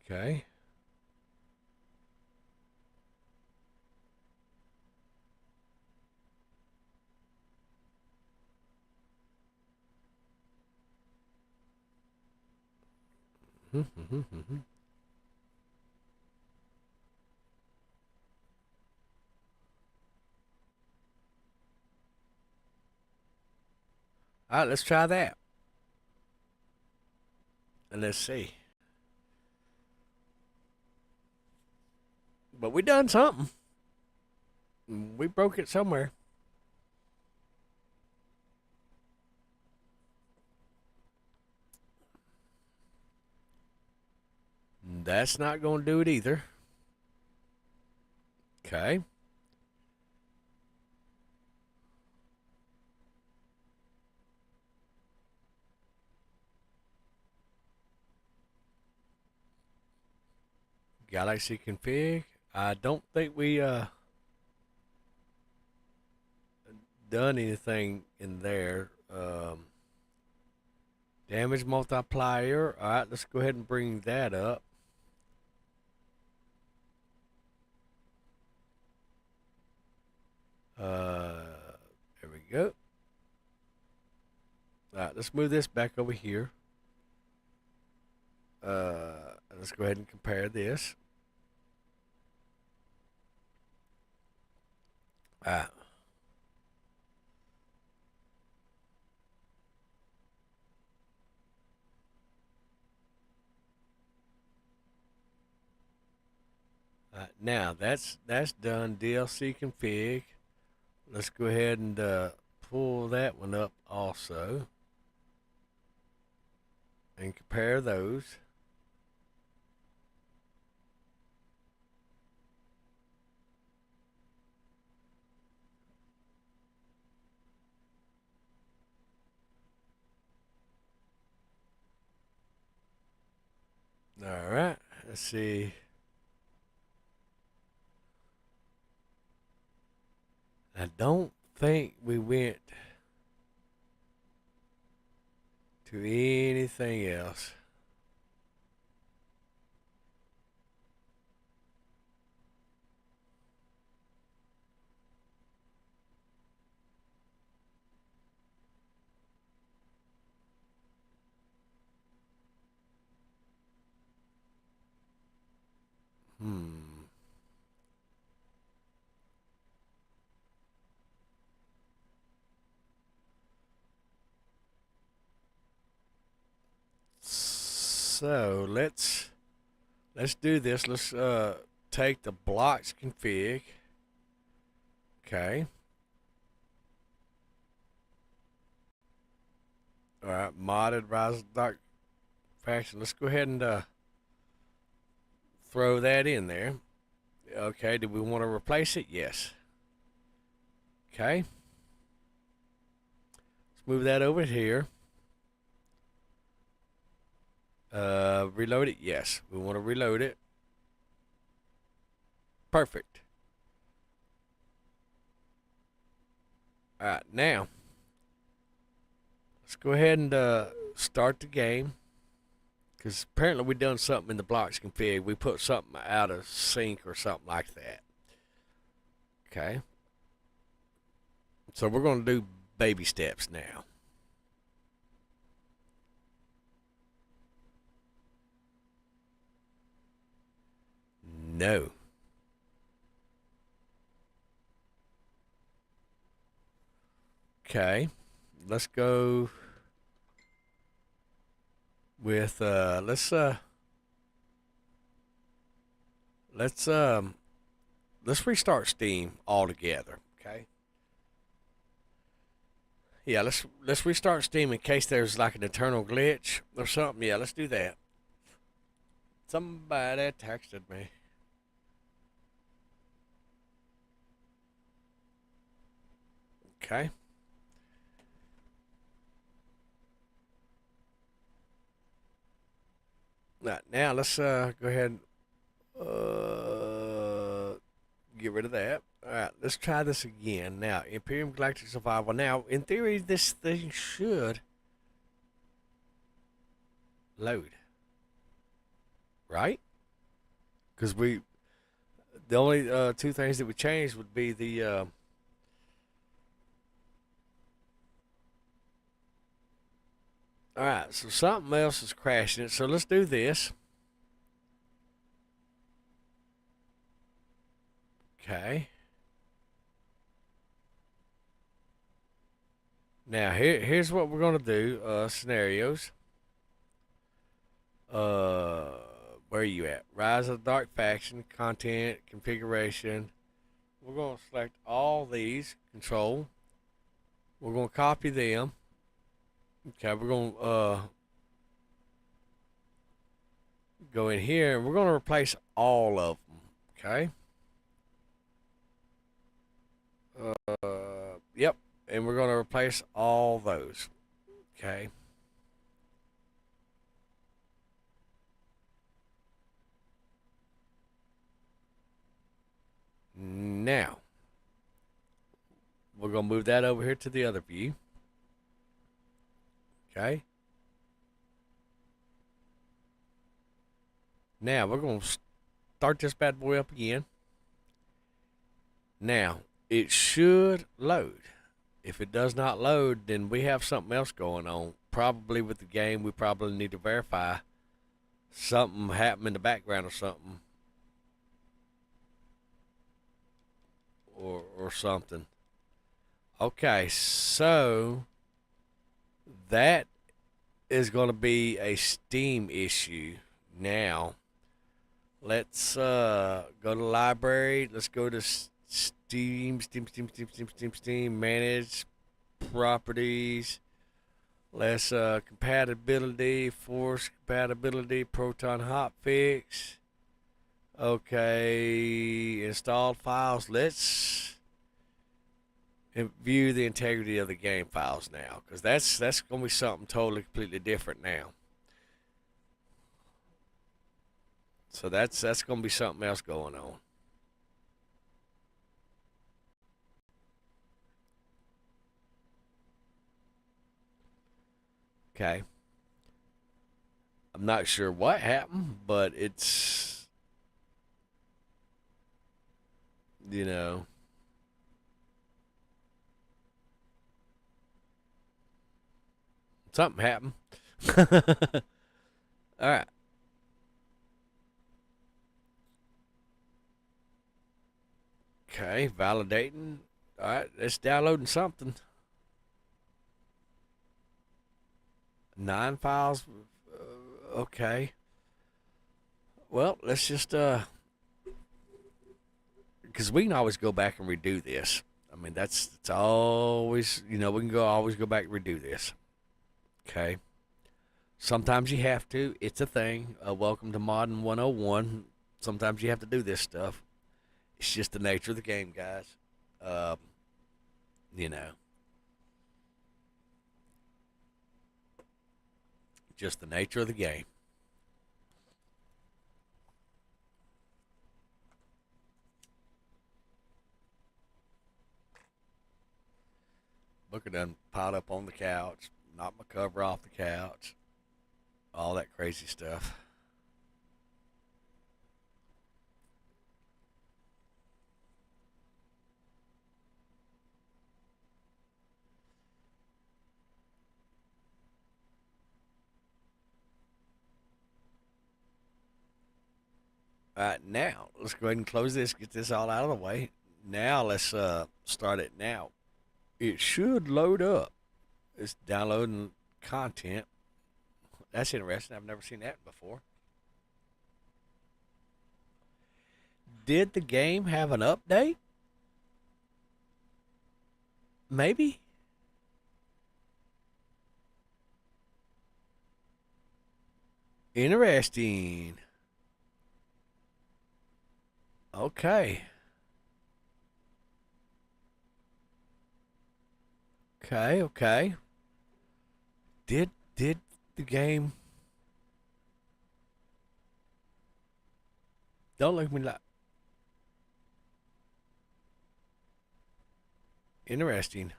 Okay. All right, let's try that. And let's see. But we done something. We broke it somewhere. That's not going to do it either. Okay. Galaxy config. I don't think we done anything in there. Damage multiplier. All right, let's go ahead and bring that up. There we go. All right, let's move this back over here. Let's go ahead and compare this. Now that's done. DLC config. Let's go ahead and pull that one up also and compare those. All right, let's see. I don't think we went to anything else. So let's do this. Let's take the blocks config. Okay. All right, modded Rise of the Dark Faction. Let's go ahead and throw that in there. Okay, do we want to replace it? Yes. Okay. Let's move that over here. Reload it? Yes. We want to reload it. Perfect. Alright, now let's go ahead and start the game. Because apparently we done something in the blocks config. We put something out of sync or something like that. Okay. So we're going to do baby steps now. No. Okay. Let's go with let's restart Steam altogether. Okay. Yeah, let's restart Steam in case there's like an internal glitch or something. Yeah, let's do that. Somebody texted me. Okay. Right, now let's go ahead and get rid of that. Alright, let's try this again. Now, Empyrion Galactic Survival. Now, in theory, this thing should load. Right? Because the only two things that would change would be the alright, so something else is crashing it. So let's do this. Okay. Now here's what we're gonna do. Scenarios. Where are you at? Rise of the Dark Faction, content, configuration. We're gonna select all these. Control. We're gonna copy them. Okay, we're gonna go in here and we're gonna replace all of them. Okay. Yep, and we're gonna replace all those. Okay. Now we're gonna move that over here to the other view. Okay. Now we're going to start this bad boy up again. Now it should load. If it does not load, then we have something else going on. Probably with the game, we probably need to verify something happened in the background or something. Or something. Okay, so that is going to be a Steam issue. Now, let's go to the library. Let's go to Steam, manage properties. Let's compatibility, force compatibility, Proton hotfix. Okay, installed files. Let's view the integrity of the game files now, because that's going to be something totally completely different now. So that's going to be something else going on. Okay. I'm not sure what happened, but it's, you know, something happened. All right. Okay, validating. All right, it's downloading something. 9 files Okay. Well, let's just because we can always go back and redo this. I mean, it's always, we can always go back and redo this. Okay. Sometimes you have to. It's a thing. Welcome to Modern 101. Sometimes you have to do this stuff. It's just the nature of the game, guys. Um, you know, just the nature of the game. Look at them piled up on the couch, knocked my cover off the couch, all that crazy stuff. All right, now let's go ahead and close this, get this all out of the way. Now let's start it now. It should load up. It's downloading content. That's interesting. I've never seen that before. Did the game have an update? Maybe. Interesting. Okay. Okay, okay. Did the game don't look at me like interesting.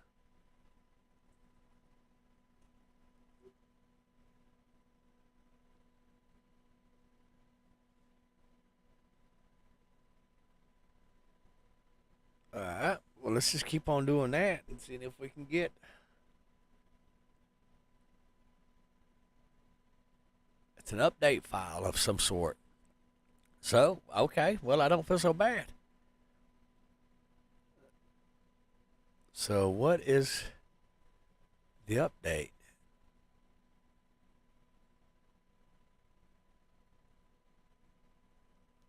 Alright. Well, let's just keep on doing that and seeing if we can get. It's an update file of some sort. So, okay. Well, I don't feel so bad. So, what is the update?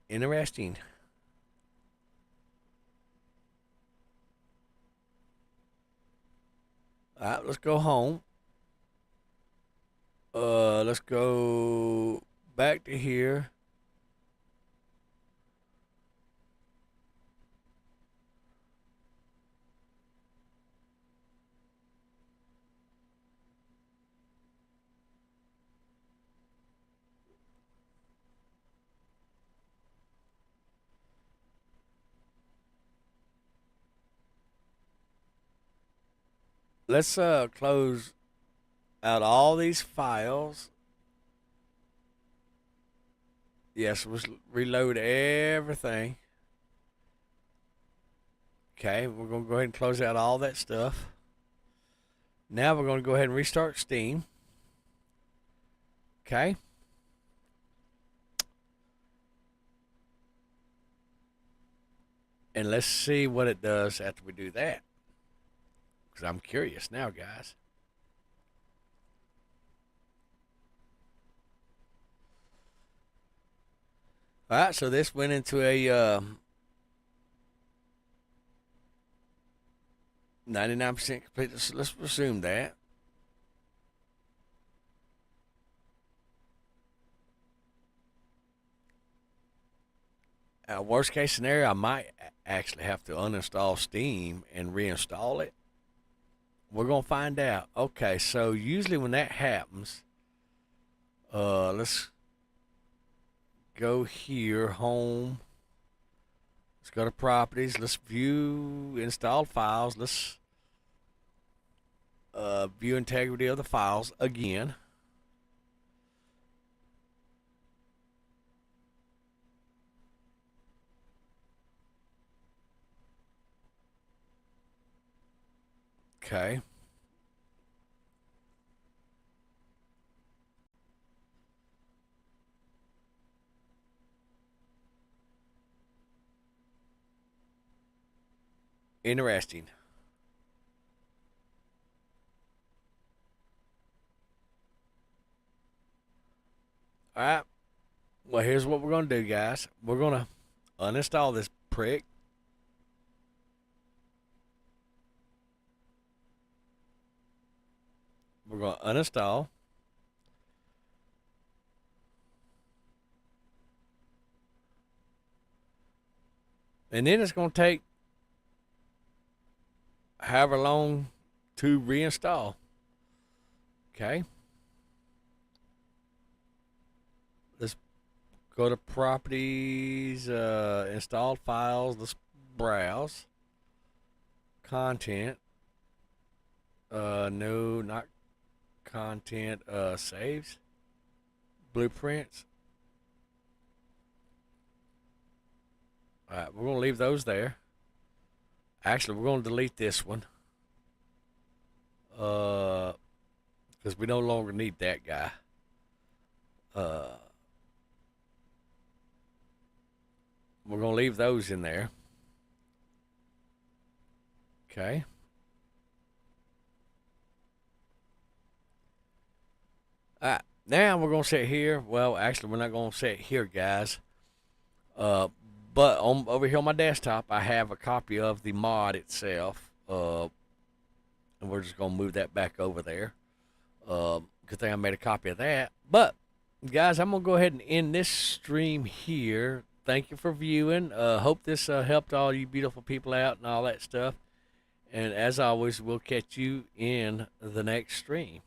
Interesting. All right, let's go home. Let's go back to here. Let's close out all these files. Yes, let's reload everything. Okay, we're going to go ahead and close out all that stuff. Now we're going to go ahead and restart Steam. Okay. And let's see what it does after we do that. Because I'm curious now, guys. All right, so this went into a 99% complete. Let's resume that. Worst case scenario, I might actually have to uninstall Steam and reinstall it. We're going to find out. Okay, so usually when that happens, let's go here, home. Let's go to properties. Let's view installed files. Let's view integrity of the files again. Okay. Interesting. All right. Well, here's what we're going to do, guys. We're going to uninstall this prick. We're going to uninstall. And then it's going to take however long to reinstall. Okay. Let's go to properties, installed files. Let's browse. Content. No, not content. Saves. Blueprints. Alright, we're going to leave those there. Actually, we're going to delete this one. Because we no longer need that guy. We're going to leave those in there. Okay. Alright, now we're going to sit here. Well, actually, we're not going to sit here, guys. But over here on my desktop, I have a copy of the mod itself. And we're just going to move that back over there. Good thing I made a copy of that. But, guys, I'm going to go ahead and end this stream here. Thank you for viewing. Hope this helped all you beautiful people out and all that stuff. And as always, we'll catch you in the next stream.